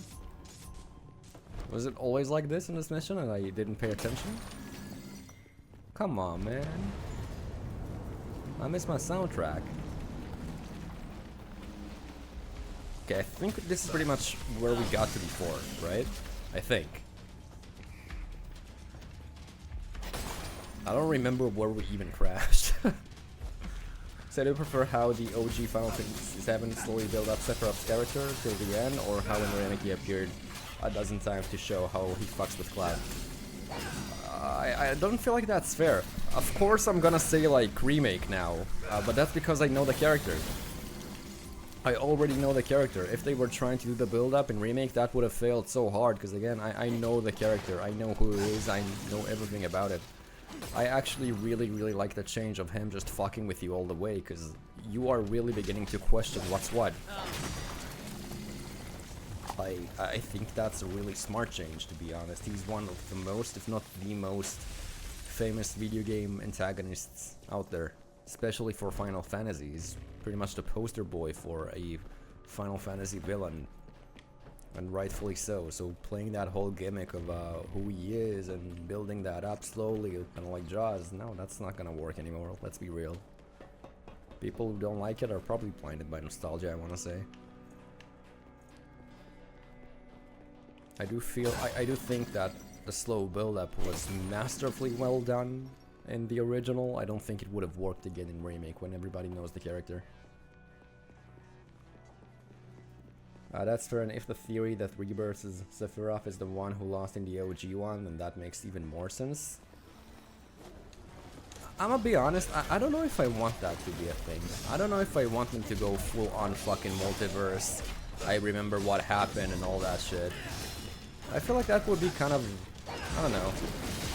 Was it always like this in this mission and I didn't pay attention? Come on, man. I missed my soundtrack. Okay, I think this is pretty much where we got to before, right? I think. I don't remember where we even crashed. So I do prefer how the OG Final Fantasy 7 slowly built up Sephiroth's character till the end, or how in Remake he appeared a dozen times to show how he fucks with Cloud. I don't feel like that's fair. Of course I'm gonna say like Remake now, but that's because I know the character. I already know the character. If they were trying to do the build up in Remake, that would have failed so hard, because again, I know the character, I know who he is, I know everything about it. I actually really like the change of him just fucking with you all the way, because you are really beginning to question what's what. I think that's a really smart change, to be honest. He's one of the most, if not the most, famous video game antagonists out there, especially for Final Fantasy. He's pretty much the poster boy for a Final Fantasy villain. And rightfully so. So playing that whole gimmick of who he is and building that up slowly, kind of like Jaws, no, that's not gonna work anymore. Let's be real. People who don't like it are probably blinded by nostalgia, I want to say. I do think that the slow build-up was masterfully well done in the original. I don't think it would have worked again in Remake when everybody knows the character. That's fair, and if the theory that Rebirth's Sephiroth is the one who lost in the OG one, then that makes even more sense. I'm gonna be honest, I don't know if I want that to be a thing. I don't know if I want them to go full on fucking multiverse. I remember what happened and all that shit. I feel like that would be kind of, I don't know,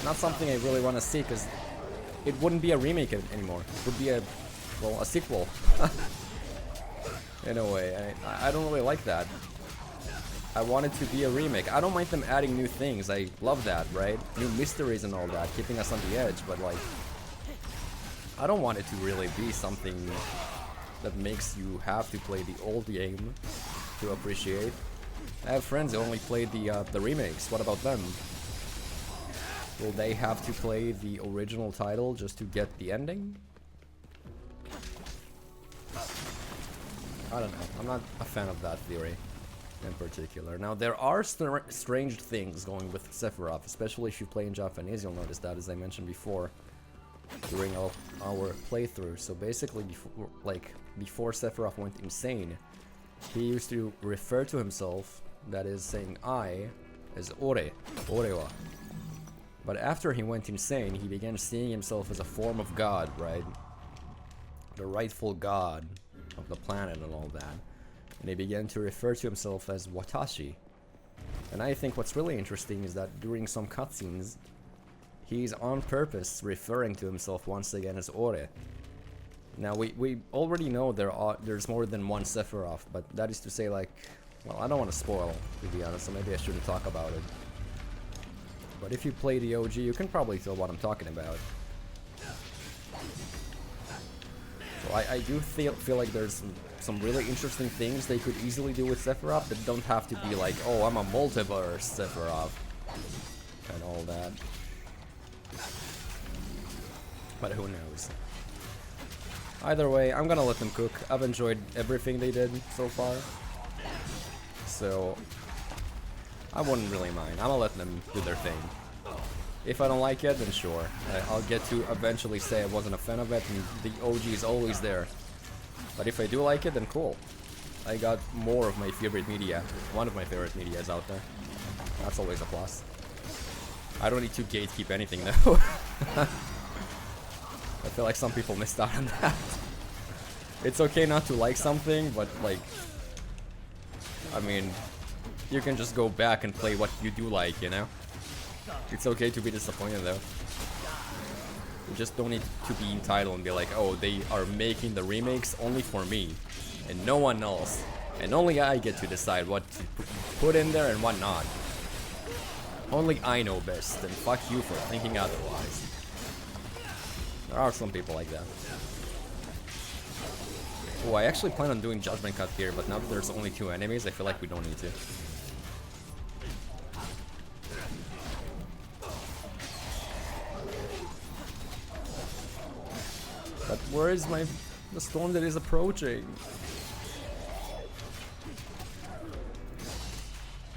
not something I really want to see, because it wouldn't be a remake anymore. It would be a, well, a sequel. In a way, I don't really like that. I want it to be a remake. I don't mind them adding new things. I love that, right? New mysteries and all that, keeping us on the edge, but like, I don't want it to really be something that makes you have to play the old game to appreciate. I have friends who only played the remakes. What about them? Will they have to play the original title just to get the ending? I don't know. I'm not a fan of that theory in particular. Now, there are strange things going with Sephiroth, especially if you play in Japanese. You'll notice that, as I mentioned before, during our playthrough. So basically, before Sephiroth went insane, he used to refer to himself, that is saying I, as Ore, Orewa. But after he went insane, he began seeing himself as a form of God, right? The rightful God of the planet and all that. And he began to refer to himself as Watashi. And I think what's really interesting is that during some cutscenes, he's on purpose referring to himself once again as Ore. Now, we already know there's more than one Sephiroth, but that is to say, like, well, I don't want to spoil, to be honest, so maybe I shouldn't talk about it. But if you play the OG, you can probably tell what I'm talking about. So I do feel like there's some really interesting things they could easily do with Sephiroth that don't have to be like, oh, I'm a multiverse Sephiroth, and all that. But who knows? Either way, I'm gonna let them cook. I've enjoyed everything they did so far, so I wouldn't really mind. I'm gonna let them do their thing. If I don't like it, then sure. I'll get to eventually say I wasn't a fan of it, and the OG is always there. But if I do like it, then cool. I got more of my favorite media. One of my favorite media is out there. That's always a plus. I don't need to gatekeep anything though. I feel like some people missed out on that. It's okay not to like something, but like, I mean, you can just go back and play what you do like, you know? It's okay to be disappointed though. You just don't need to be entitled and be like, oh, they are making the remakes only for me and no one else, and only I get to decide what to put in there and what not. Only I know best, and fuck you for thinking otherwise. There are some people like that. Oh, I actually plan on doing Judgment Cut here, but now that there's only 2 enemies, I feel like we don't need to. But where is the storm that is approaching?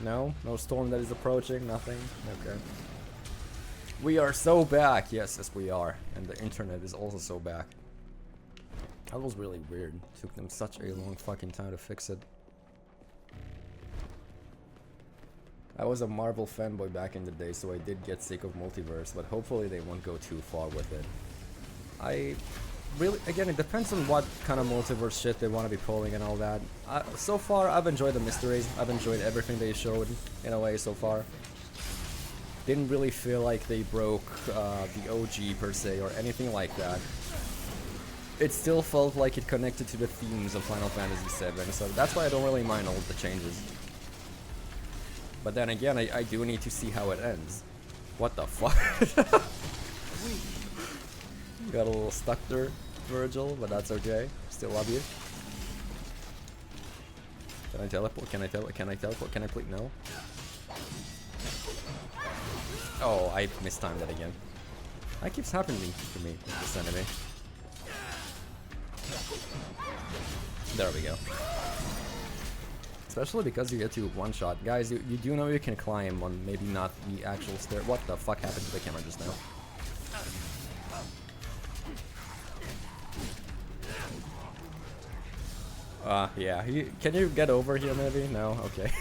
No? No storm that is approaching? Nothing? Okay. We are so back! Yes, we are. And the internet is also so back. That was really weird. It took them such a long fucking time to fix it. I was a Marvel fanboy back in the day, so I did get sick of multiverse, but hopefully they won't go too far with it. I really, again, it depends on what kind of multiverse shit they want to be pulling and all that. So far, I've enjoyed the mysteries. I've enjoyed everything they showed, in a way, so far. Didn't really feel like they broke the OG per se or anything like that. It still felt like it connected to the themes of Final Fantasy VII, so that's why I don't really mind all the changes. But then again, I do need to see how it ends. What the fuck? Got a little stuck there, Vergil, but that's okay. Still love you. Can I teleport? Can I teleport? Can I please? No. Oh, I mistimed that again. That keeps happening to me with this enemy. There we go. Especially because you get to one-shot. Guys, you do know you can climb on maybe not the actual stair. What the fuck happened to the camera just now? Yeah. Can you get over here maybe? No? Okay.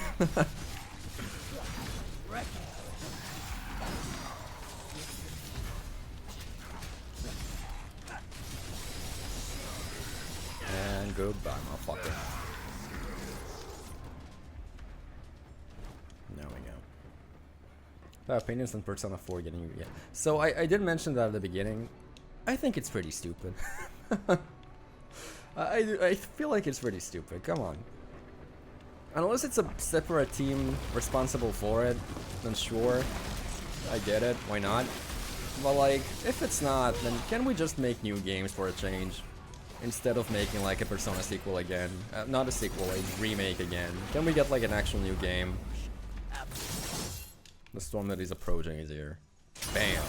And goodbye, motherfucker. There we go. Opinions on Persona 4 getting you. Yeah. So I did mention that at the beginning. I think it's pretty stupid. I feel like it's pretty stupid. Come on. Unless it's a separate team responsible for it, then sure. I get it. Why not? But like, if it's not, then can we just make new games for a change? Instead of making like a Persona sequel again. Not a sequel, a remake again. Can we get like an actual new game? The storm that is approaching is here. Bam.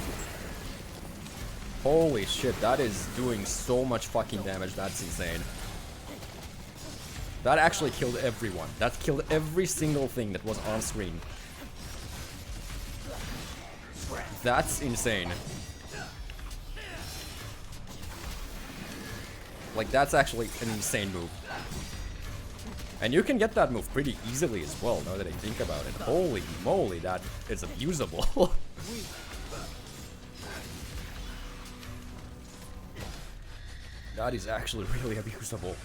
Holy shit, that is doing so much fucking damage, that's insane. That actually killed everyone. That killed every single thing that was on screen. That's insane. Like, that's actually an insane move. And you can get that move pretty easily as well, now that I think about it. Holy moly, that is abusable. That is actually really abusable.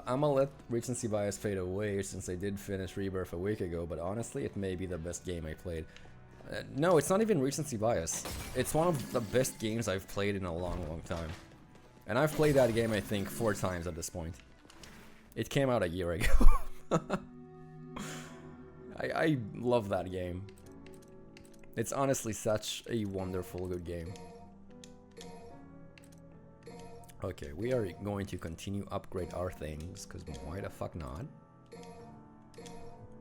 I'ma let recency bias fade away since I did finish Rebirth a week ago, but honestly, it may be the best game I played. No, it's not even recency bias. It's one of the best games I've played in a long, long time. And I've played that game, I think, 4 times at this point. It came out a year ago. I love that game. It's honestly such a wonderful, good game. Okay, we are going to continue upgrade our things, because why the fuck not?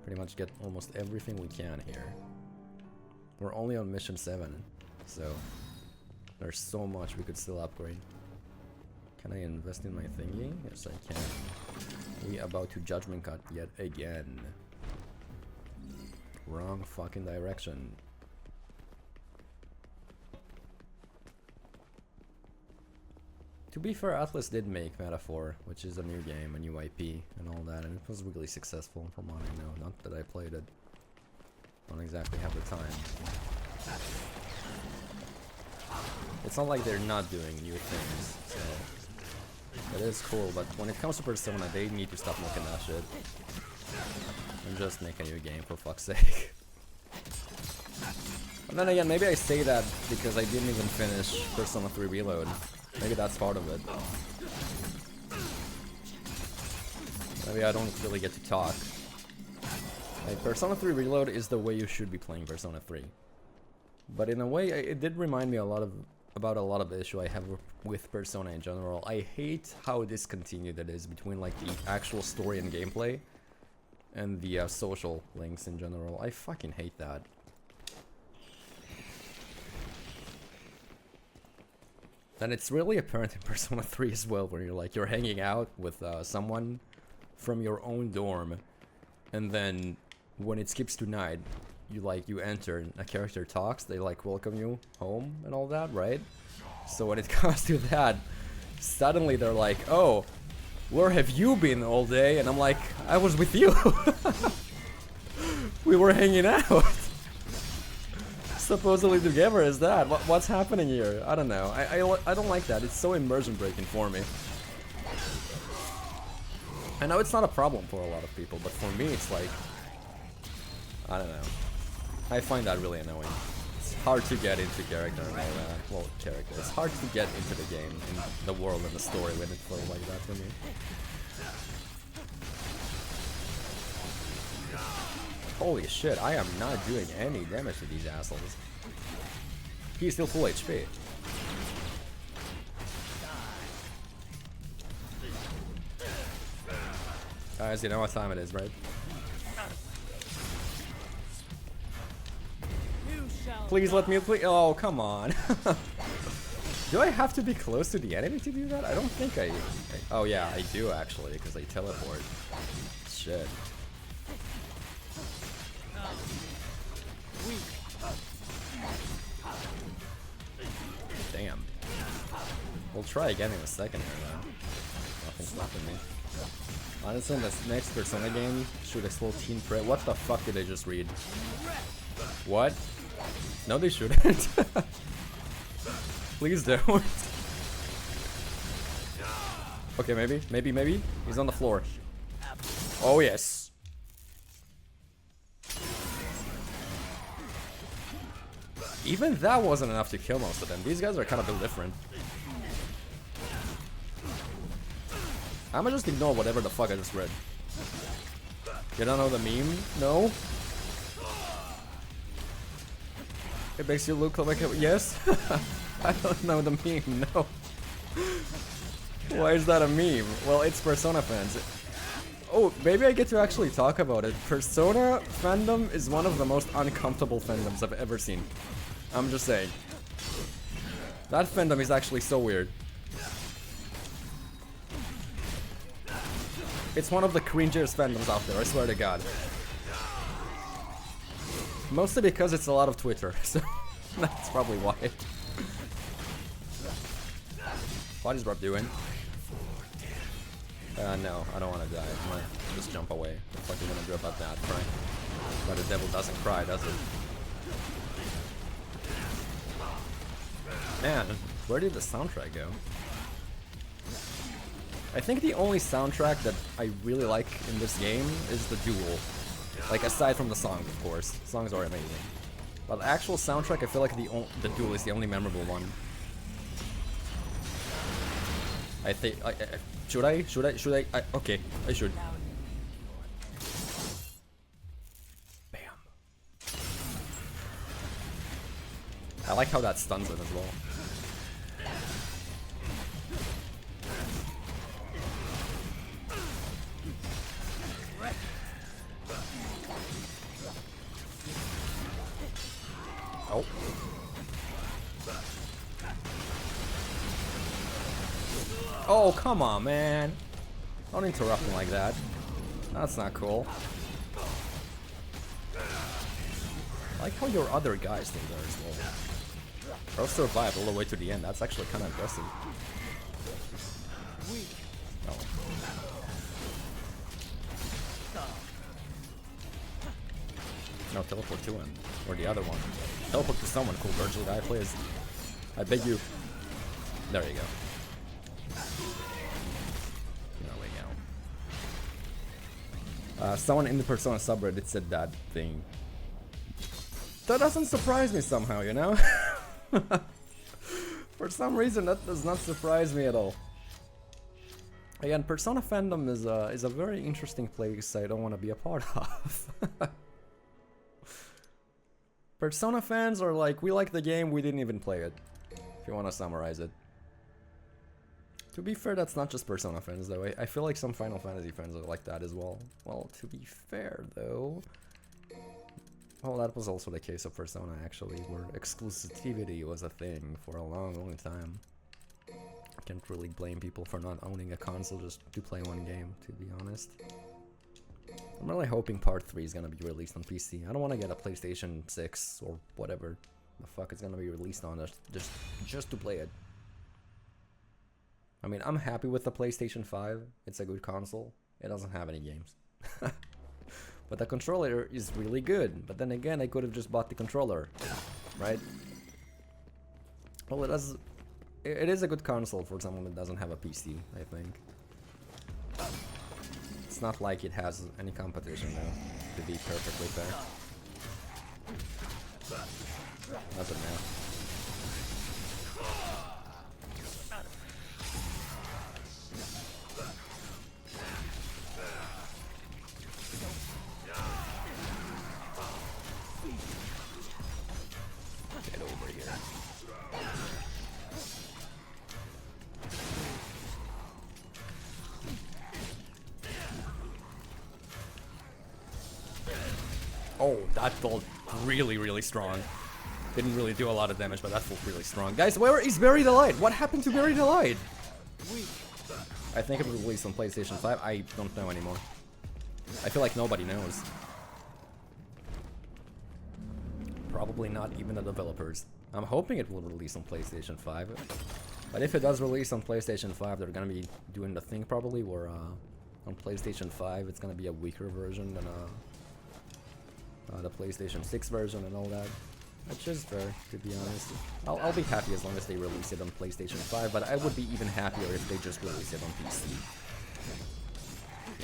Pretty much get almost everything we can here. We're only on mission 7, so there's so much we could still upgrade. Can I invest in my thingy? Yes, I can. We about to judgment cut yet again. Wrong fucking direction. To be fair, Atlas did make Metaphor, which is a new game, a new IP, and all that, and it was really successful from what I know. Not that I played it. Don't exactly have the time. It's not like they're not doing new things, so it is cool, but when it comes to Persona, they need to stop making that shit. And just make a new game, for fuck's sake. And then again, maybe I say that because I didn't even finish Persona 3 Reload. Maybe that's part of it. Maybe I don't really get to talk. Like, Persona 3 Reload is the way you should be playing Persona 3. But in a way, it did remind me about a lot of the issue I have with Persona in general. I hate how discontinued it is between like the actual story and gameplay and the social links in general. I fucking hate that. And it's really apparent in Persona 3 as well, where you're hanging out with someone from your own dorm, and then when it skips to night, you enter and a character talks, they like welcome you home and all that, right? So when it comes to that, suddenly they're like, oh, where have you been all day? And I'm like, I was with you. We were hanging out. Supposedly together is that? What's happening here? I don't know. I don't like that. It's so immersion breaking for me. I know it's not a problem for a lot of people, but for me it's like, I don't know. I find that really annoying. It's hard to get into character and all that. Well, character. It's hard to get into the game, in the world and the story when it feels like that for me. Holy shit, I am not doing any damage to these assholes. He's still full HP. Guys, you know what time it is, right? Please let me please. Oh, come on. Do I have to be close to the enemy to do that? I don't think I oh yeah, I do actually, because I teleport. Shit. Damn. We'll try again in a second here, though. Nothing's stopping me. Honestly, this next Persona game should explode Teen Prey. What the fuck did I just read? What? No, they shouldn't. Please don't. Okay, maybe. He's on the floor. Oh, yes. Even that wasn't enough to kill most of them. These guys are kind of built different. I'ma just ignore whatever the fuck I just read. You don't know the meme? No? It makes you look like a... Yes? I don't know the meme, no. Why is that a meme? Well, it's Persona fans. Oh, maybe I get to actually talk about it. Persona fandom is one of the most uncomfortable fandoms I've ever seen. I'm just saying. That fandom is actually so weird. It's one of the cringiest fandoms out there, I swear to God. Mostly because it's a lot of Twitter, so that's probably why. What is Rob doing? No, I don't want to die. I'm gonna just jump away. What the fuck are you gonna do about that, right? But the devil doesn't cry, does it? Man, where did the soundtrack go? I think the only soundtrack that I really like in this game is the duel. Like, aside from the songs, of course. Songs are amazing. But the actual soundtrack, I feel like the duel is the only memorable one. I think... Should I? Okay, I should. Bam. I like how that stuns it as well. Oh. Oh, come on, man. Don't interrupt me like that. That's not cool. I like how your other guys stay there as well. Bro survived all the way to the end. That's actually kind of impressive. Oh. No, teleport to him. Or the other one. Teleport to someone cool, Vergil guy, please. I beg you. There you go. There we go. Someone in the Persona subreddit said that thing. That doesn't surprise me somehow, you know? For some reason, that does not surprise me at all. Again, Persona fandom is a very interesting place I don't want to be a part of. Persona fans are like, we like the game, we didn't even play it. If you want to summarize it. To be fair, that's not just Persona fans though. I feel like some Final Fantasy fans are like that as well. Well, to be fair though... Well, that was also the case of Persona actually, where exclusivity was a thing for a long time. I can't really blame people for not owning a console just to play one game, to be honest. I'm really hoping Part 3 is gonna be released on PC. I don't want to get a PlayStation 6 or whatever the fuck it's gonna be released on just to play it. I mean, I'm happy with the PlayStation 5. It's a good console. It doesn't have any games. But the controller is really good. But then again, I could have just bought the controller, right? Well, it is a good console for someone that doesn't have a PC, I think. It's not like it has any competition though, to be perfectly fair. Doesn't matter. Get over here. Oh, that felt really strong. Didn't really do a lot of damage, but that felt really strong. Guys, where is Bury the Light? What happened to Bury the Light? I think it was released on PlayStation 5. I don't know anymore. I feel like nobody knows. Probably not even the developers. I'm hoping it will release on PlayStation 5. But if it does release on PlayStation 5, they're gonna be doing the thing probably where on PlayStation 5 it's gonna be a weaker version than the PlayStation 6 version and all that. Which is fair, to be honest. I'll be happy as long as they release it on PlayStation 5, but I would be even happier if they just release it on PC.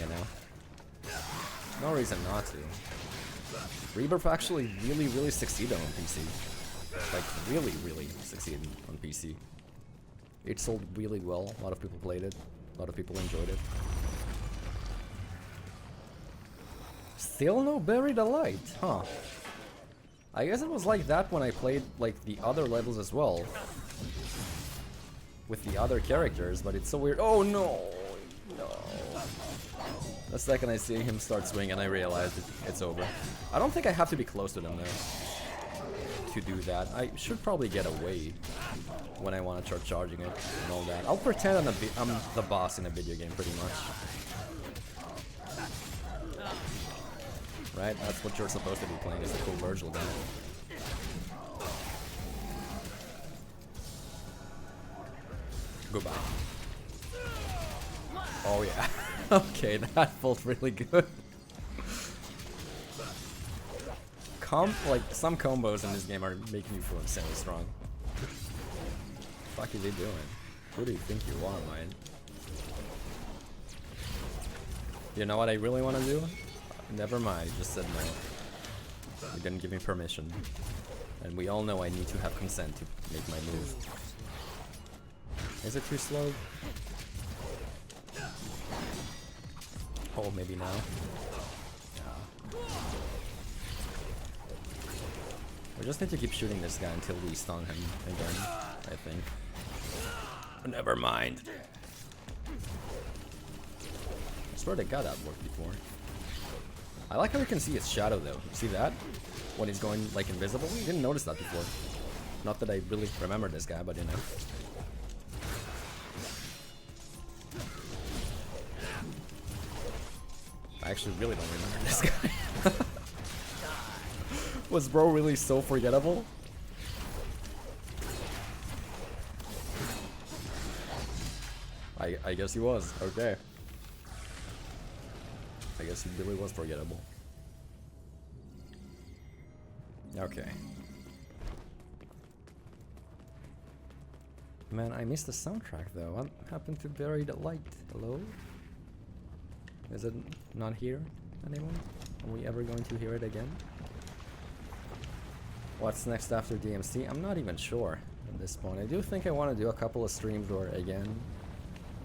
You know? No reason not to. Rebirth actually really succeeded on PC. Like, really succeeded on PC. It sold really well, a lot of people played it, a lot of people enjoyed it. Still no Buried Alight, huh? I guess it was like that when I played like the other levels as well. With the other characters, but it's so weird. Oh no! No. The second I see him start swinging, I realized it's over. I don't think I have to be close to them though to do that. I should probably get away when I want to start charging it and all that. I'll pretend I'm the boss in a video game pretty much. Right? That's what you're supposed to be playing as a cool Vergil guy. Goodbye. Oh yeah. Okay, that felt really good. Like, some combos in this game are making me feel insanely strong. What the fuck are they doing? Who do you think you are, man? You know what I really want to do? Never mind, you just said no. You didn't give me permission. And we all know I need to have consent to make my move. Is it too slow? Oh, maybe now. Yeah. We just need to keep shooting this guy until we stun him again, I think. Never mind. I swear to God that worked before. I like how you can see his shadow though. See that? When he's going like invisible? I didn't notice that before. Not that I really remember this guy, but you know. I actually really don't remember this guy. Was bro really so forgettable? I guess he was. Okay. I guess he really was forgettable. Okay. Man, I missed the soundtrack though. What happened to Buried Light? Hello? Is it not here anymore? Are we ever going to hear it again? What's next after DMC? I'm not even sure at this point. I do think I want to do a couple of streams where, again,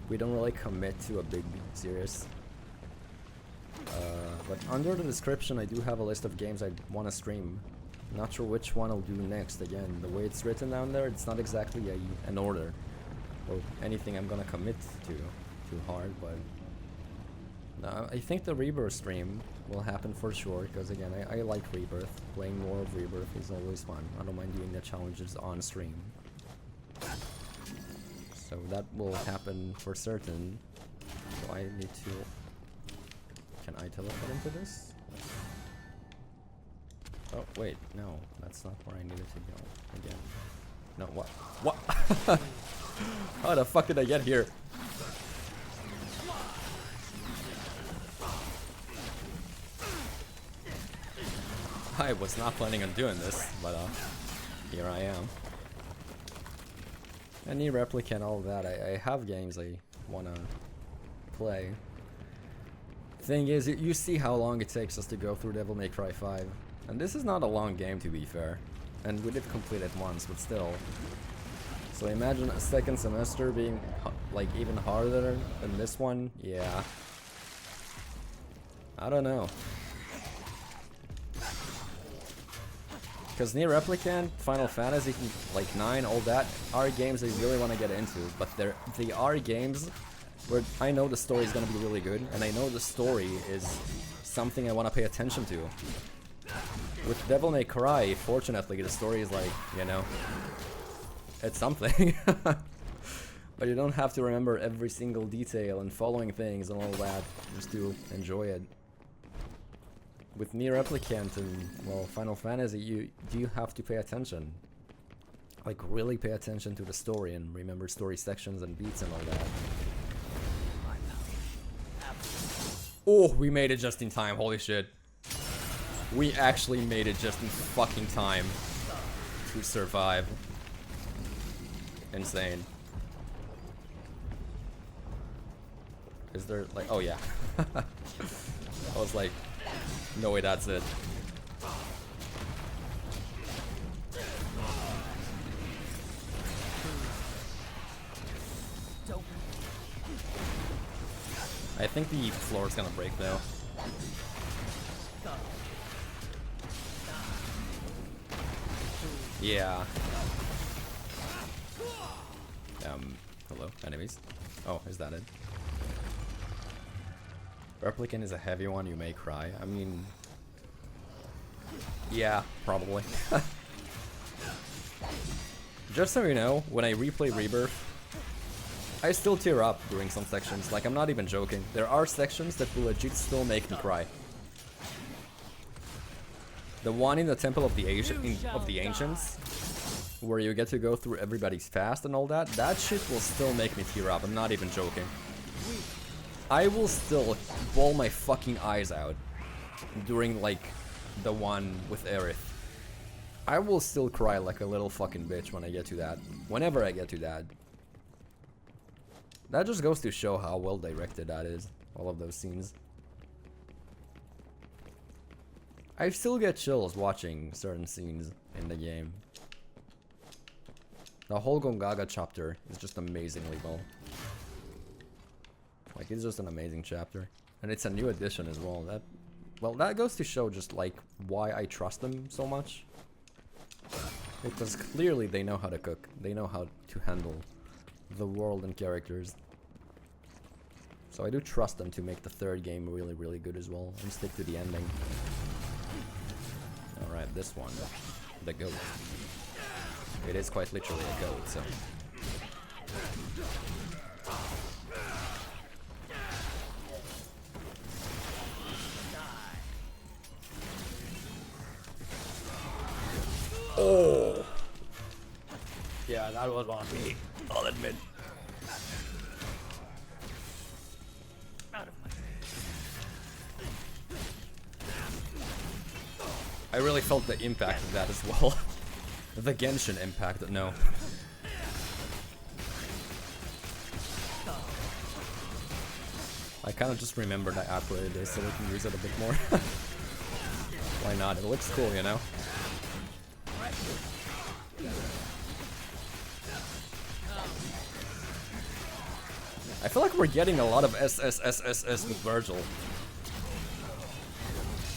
we don't really commit to a big series. But under the description I do have a list of games I want to stream. Not sure which one I'll do next. Again, the way it's written down there, it's not exactly an order or anything I'm gonna commit to too hard, but I think the Rebirth stream will happen for sure, because again, I like Rebirth. Playing more of Rebirth is always fun. I don't mind doing the challenges on stream. So that will happen for certain. So I need to... Can I teleport into this? Oh, wait, no. That's not where I needed to go again. No, what? What? How the fuck did I get here? I was not planning on doing this, but here I am. Any replicant, all that. I have games I wanna play. Thing is, you see how long it takes us to go through Devil May Cry 5. And this is not a long game, to be fair. And we did complete it once, but still. So imagine a second semester being like even harder than this one. Yeah. I don't know. Because Nier Replicant, Final Fantasy, like 9, all that are games I really want to get into. But they are games where I know the story is going to be really good, and I know the story is something I want to pay attention to. With Devil May Cry, fortunately, the story is like, you know, it's something. But you don't have to remember every single detail and following things and all that just to enjoy it. With Nier Replicant and, well, Final Fantasy, you have to pay attention. Like, really pay attention to the story and remember story sections and beats and all that. Oh, we made it just in time, holy shit. We actually made it just in fucking time to survive. Insane. Is there, like, oh yeah. I was like, no way, that's it. I think the floor is gonna break though. Yeah. Hello, enemies. Oh, is that it? Replicant is a heavy one, you may cry. I mean... yeah, probably. Just so you know, when I replay Rebirth, I still tear up during some sections, like I'm not even joking. There are sections that will legit still make me cry. The one in the Temple of the Ancients, where you get to go through everybody's past and all that, that shit will still make me tear up, I'm not even joking. I will still bawl my fucking eyes out during, like, the one with Aerith. I will still cry like a little fucking bitch when I get to that. Whenever I get to that. That just goes to show how well directed that is, all of those scenes. I still get chills watching certain scenes in the game. The whole Gongaga chapter is just amazingly well. Like, it's just an amazing chapter. And it's a new addition as well. That goes to show just, like, why I trust them so much. Because clearly they know how to cook. They know how to handle the world and characters. So I do trust them to make the third game really, really good as well. And stick to the ending. Alright, this one. The goat. It is quite literally a goat, so... oh! Yeah, that was on me, I'll admit. I really felt the impact of that as well. The Genshin impact, no. I kind of just remembered I upgraded this so we can use it a bit more. Why not? It looks cool, you know? I feel like we're getting a lot of SSSSS with Vergil.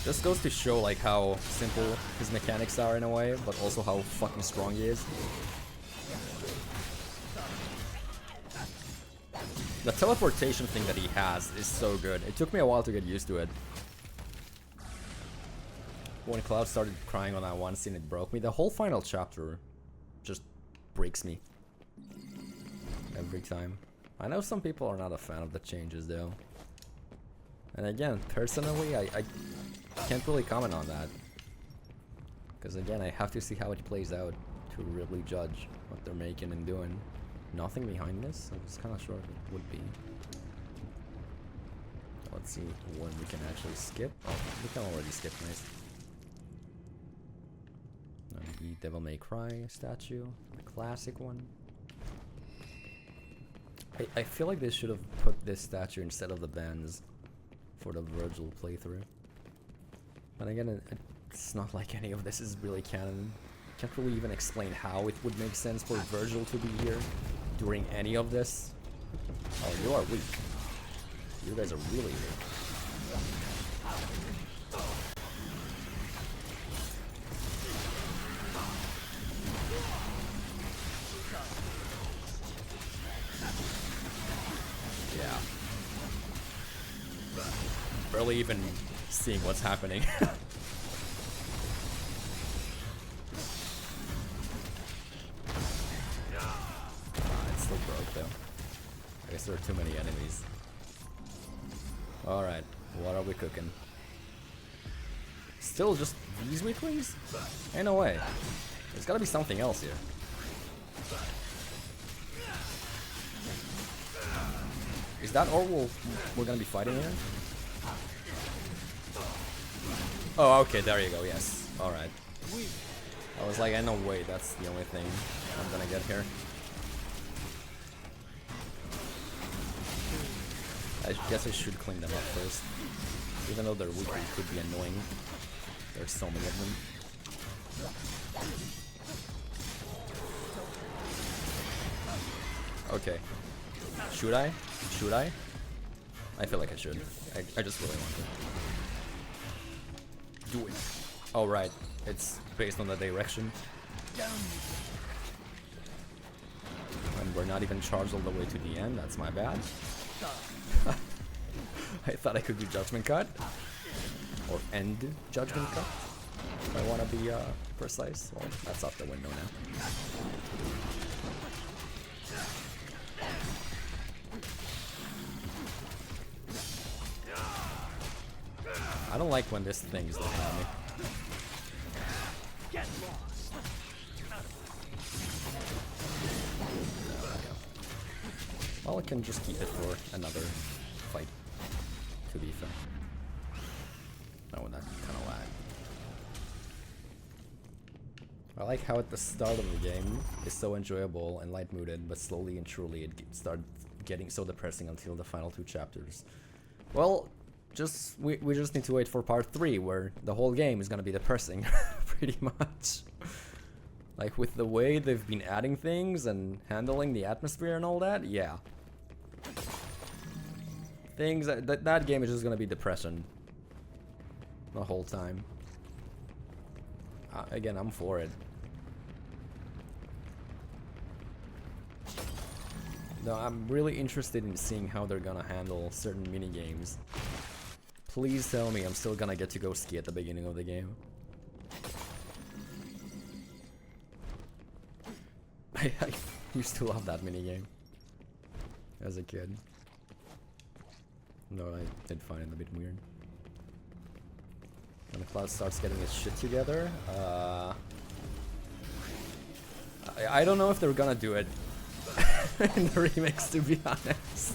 Just goes to show like how simple his mechanics are in a way, but also how fucking strong he is. The teleportation thing that he has is so good. It took me a while to get used to it. When Cloud started crying on that one scene, it broke me. The whole final chapter just breaks me. Every time. I know some people are not a fan of the changes though. And again, personally, I can't really comment on that. Because again, I have to see how it plays out to really judge what they're making and doing. Nothing behind this? I was kind of sure it would be. Let's see when we can actually skip. Oh, we can already skip, nice. The Devil May Cry statue, the classic one. I feel like they should have put this statue instead of the bands for the Vergil playthrough. But again, it's not like any of this is really canon. Can't really even explain how it would make sense for Vergil to be here during any of this. Oh, you are weak. You guys are really weak. Yeah. Barely even seeing what's happening. It's still broke though. I guess there are too many enemies. Alright, what are we cooking? Still just these weaklings? Ain't no way. There's gotta be something else here. Is that all we're gonna be fighting here? Oh, okay, there you go, yes. Alright. I was like, no way, that's the only thing I'm gonna get here. I guess I should clean them up first. Even though their weakness could be annoying. There's so many of them. Okay. Should I? Should I? I feel like I should. I just really want to. Do it. Oh, right. It's based on the direction. And we're not even charged all the way to the end. That's my bad. I thought I could do Judgment Cut. Or end Judgment Cut. If I want to be precise. Well, that's out the window now. I don't like when this thing is looking at me. Get lost. Well, I can just keep it for another fight, to be fair. Oh, that kind of lag. I like how at the start of the game it's so enjoyable and light-mooded, but slowly and truly it starts getting so depressing until the final 2 chapters. Well, we just need to wait for part 3, where the whole game is gonna be depressing, pretty much. Like, with the way they've been adding things and handling the atmosphere and all that, yeah. Things that game is just gonna be depression the whole time. Again, I'm for it. No, I'm really interested in seeing how they're gonna handle certain mini games. Please tell me I'm still gonna get to go ski at the beginning of the game. I used to love that minigame as a kid. No, I did find it a bit weird. When Cloud starts getting his shit together, I don't know if they're gonna do it in the remix, to be honest.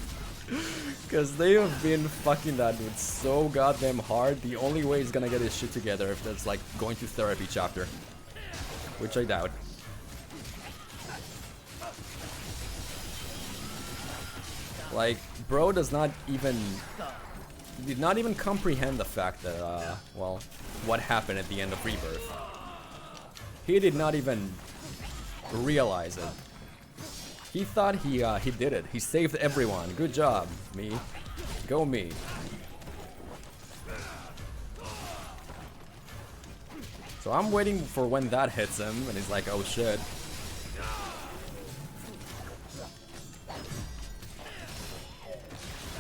Because they have been fucking that dude so goddamn hard. The only way he's gonna get his shit together if that's like going to therapy chapter. Which I doubt. Like, bro does not even... did not even comprehend the fact that, well, what happened at the end of Rebirth. He did not even realize it. He thought he did it. He saved everyone. Good job, me. Go me. So I'm waiting for when that hits him, and he's like, oh shit.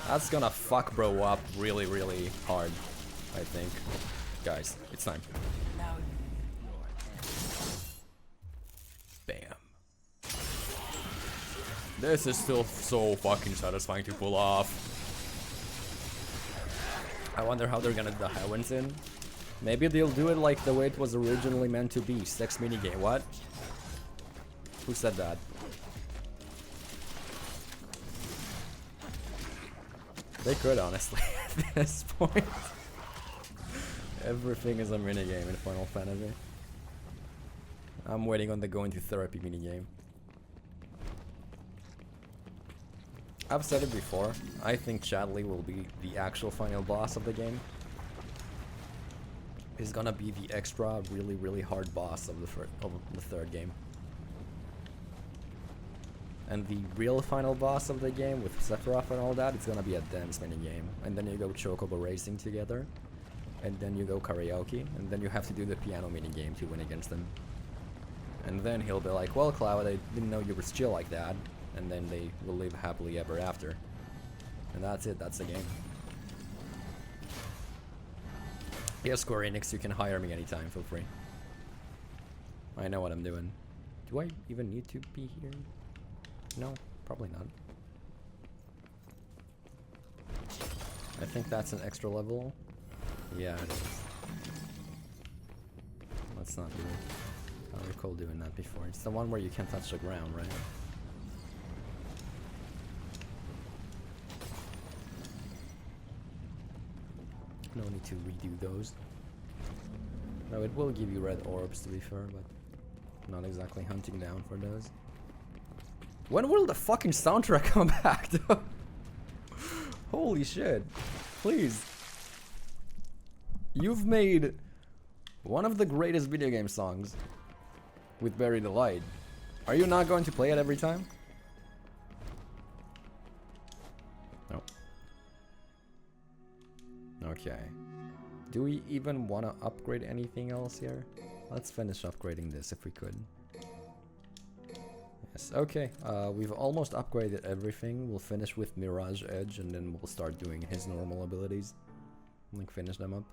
That's gonna fuck bro up really, really hard, I think. Guys, it's time. Bam. This is still so fucking satisfying to pull off. I wonder how they're gonna do the heroines in. Maybe they'll do it like the way it was originally meant to be. Sex minigame. What? Who said that? They could, honestly, at this point. Everything is a minigame in Final Fantasy. I'm waiting on the going to therapy minigame. I've said it before, I think Chadley will be the actual final boss of the game. He's gonna be the extra, really, really hard boss of the third game. And the real final boss of the game with Sephiroth and all that, it's gonna be a dance minigame. And then you go Chocobo racing together. And then you go karaoke. And then you have to do the piano minigame to win against him. And then he'll be like, well, Cloud, I didn't know you were still like that. And then they will live happily ever after. And that's it, that's the game. Yeah, Square Enix, you can hire me anytime, feel free. I know what I'm doing. Do I even need to be here? No, probably not. I think that's an extra level. Yeah, it is. Let's not do it. I recall doing that before. It's the one where you can't touch the ground, right? No need to redo those. No, it will give you red orbs to be fair, but not exactly hunting down for those. When will the fucking soundtrack come back, though? Holy shit. Please. You've made one of the greatest video game songs with Bury the Light. Are you not going to play it every time? No. Okay. Do we even want to upgrade anything else here? Let's finish upgrading this if we could. Yes, okay. We've almost upgraded everything. We'll finish with Mirage Edge and then we'll start doing his normal abilities. Like finish them up.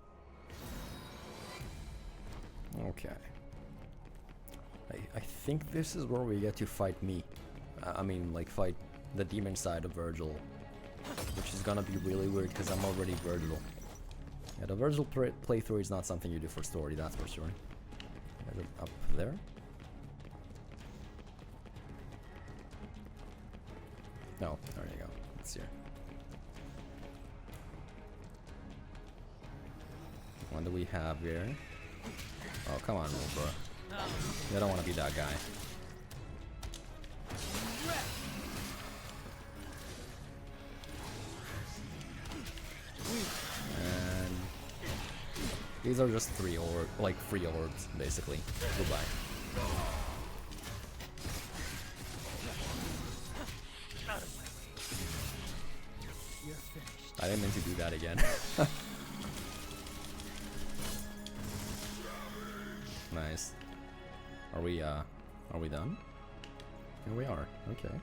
Okay. I think this is where we get to fight me. I mean, like fight the demon side of Vergil. Which is gonna be really weird because I'm already Vergil. Yeah, the Vergil playthrough is not something you do for story, that's for sure. Is it up there? No, there you go. It's here. What do we have here? Oh, come on, bro. I don't want to be that guy. And these are just free orbs, basically. Goodbye. I didn't mean to do that again. Nice. Are we done? Here we are. Okay.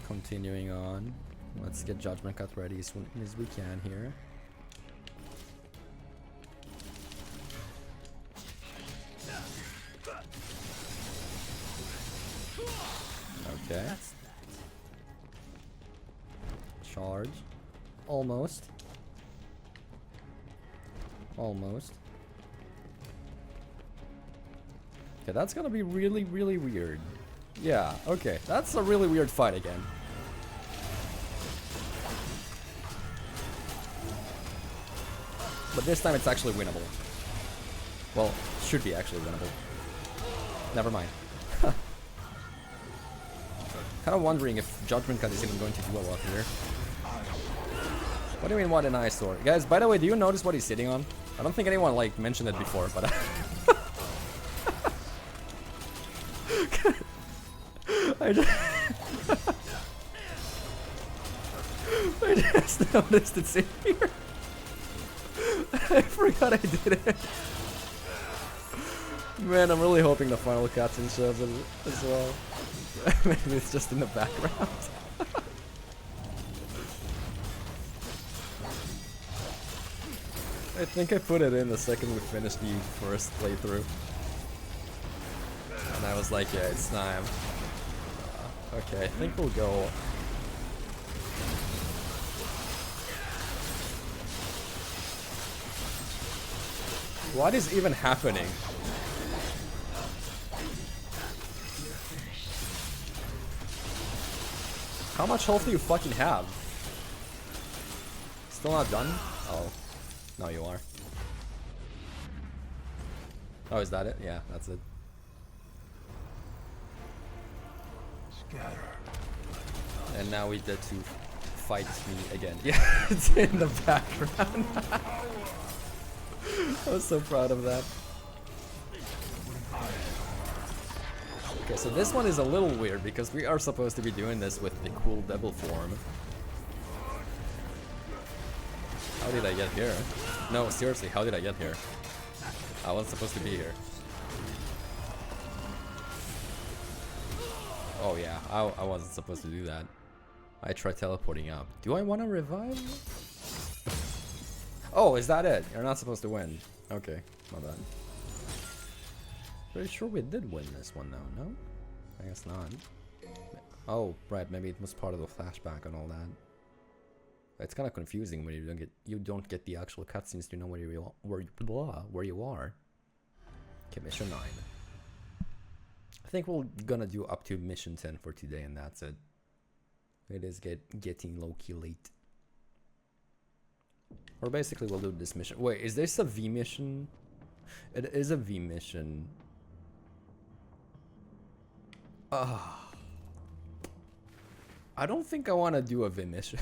Continuing on. Let's get Judgment Cut ready as soon as we can here. Okay. Charge. Almost. Almost. Okay, that's gonna be really, really weird. Yeah, okay. That's a really weird fight again. But this time it's actually winnable. Well, should be actually winnable. Never mind. Kind of wondering if Judgment Cut is even going to do a lot here. What do you mean, what an eyesore? Guys, by the way, do you notice what he's sitting on? I don't think anyone, like, mentioned it before, but... I just noticed it's in here. I forgot I did it. Man, I'm really hoping the final cutscene shows it as well. Maybe it's just in the background. I think I put it in the second we finished the first playthrough. And I was like, yeah, it's time. Okay, I think we'll go. What is even happening? How much health do you fucking have? Still not done? Oh. No, you are. Oh, is that it? Yeah, that's it. Scatter. And now we get to fight me again. Yeah, it's in the background. I was so proud of that. Okay, so this one is a little weird because we are supposed to be doing this with the cool devil form. How did I get here? No, seriously, how did I get here? I wasn't supposed to be here. Oh yeah, I wasn't supposed to do that. I tried teleporting up. Do I want to revive? Oh, is that it? You're not supposed to win. Okay, my bad. Pretty sure we did win this one though, no? I guess not. Oh, right, maybe it was part of the flashback and all that. It's kind of confusing when you don't get the actual cutscenes to know where you are. Okay, mission 9. I think we're gonna do up to mission 10 for today, and that's it. It is getting low-key late. Or basically we'll do this mission. Wait, is this a V mission? It is a V mission. I don't think I want to do a V mission.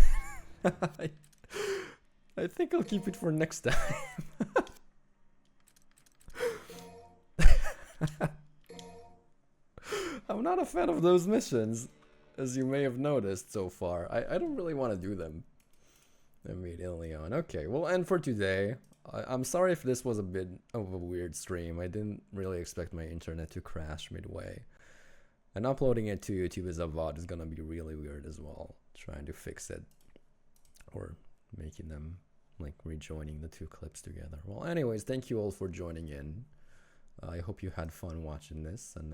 I think I'll keep it for next time. I'm not a fan of those missions, as you may have noticed so far. I don't really want to do them immediately on. Okay, we'll end for today. I'm sorry if this was a bit of a weird stream. I didn't really expect my internet to crash midway. And uploading it to YouTube as a VOD is gonna be really weird as well. Trying to fix it. Or making them, like, rejoining the two clips together. Well, anyways, thank you all for joining in. I hope you had fun watching this. And,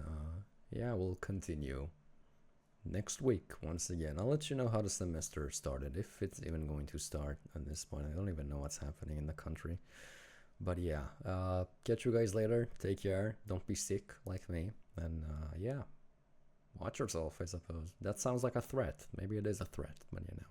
yeah, we'll continue next week once again. I'll let you know how the semester started, if it's even going to start at this point. I don't even know what's happening in the country. But yeah, catch you guys later. Take care. Don't be sick like me. And yeah, watch yourself, I suppose. That sounds like a threat. Maybe it is a threat, but you know.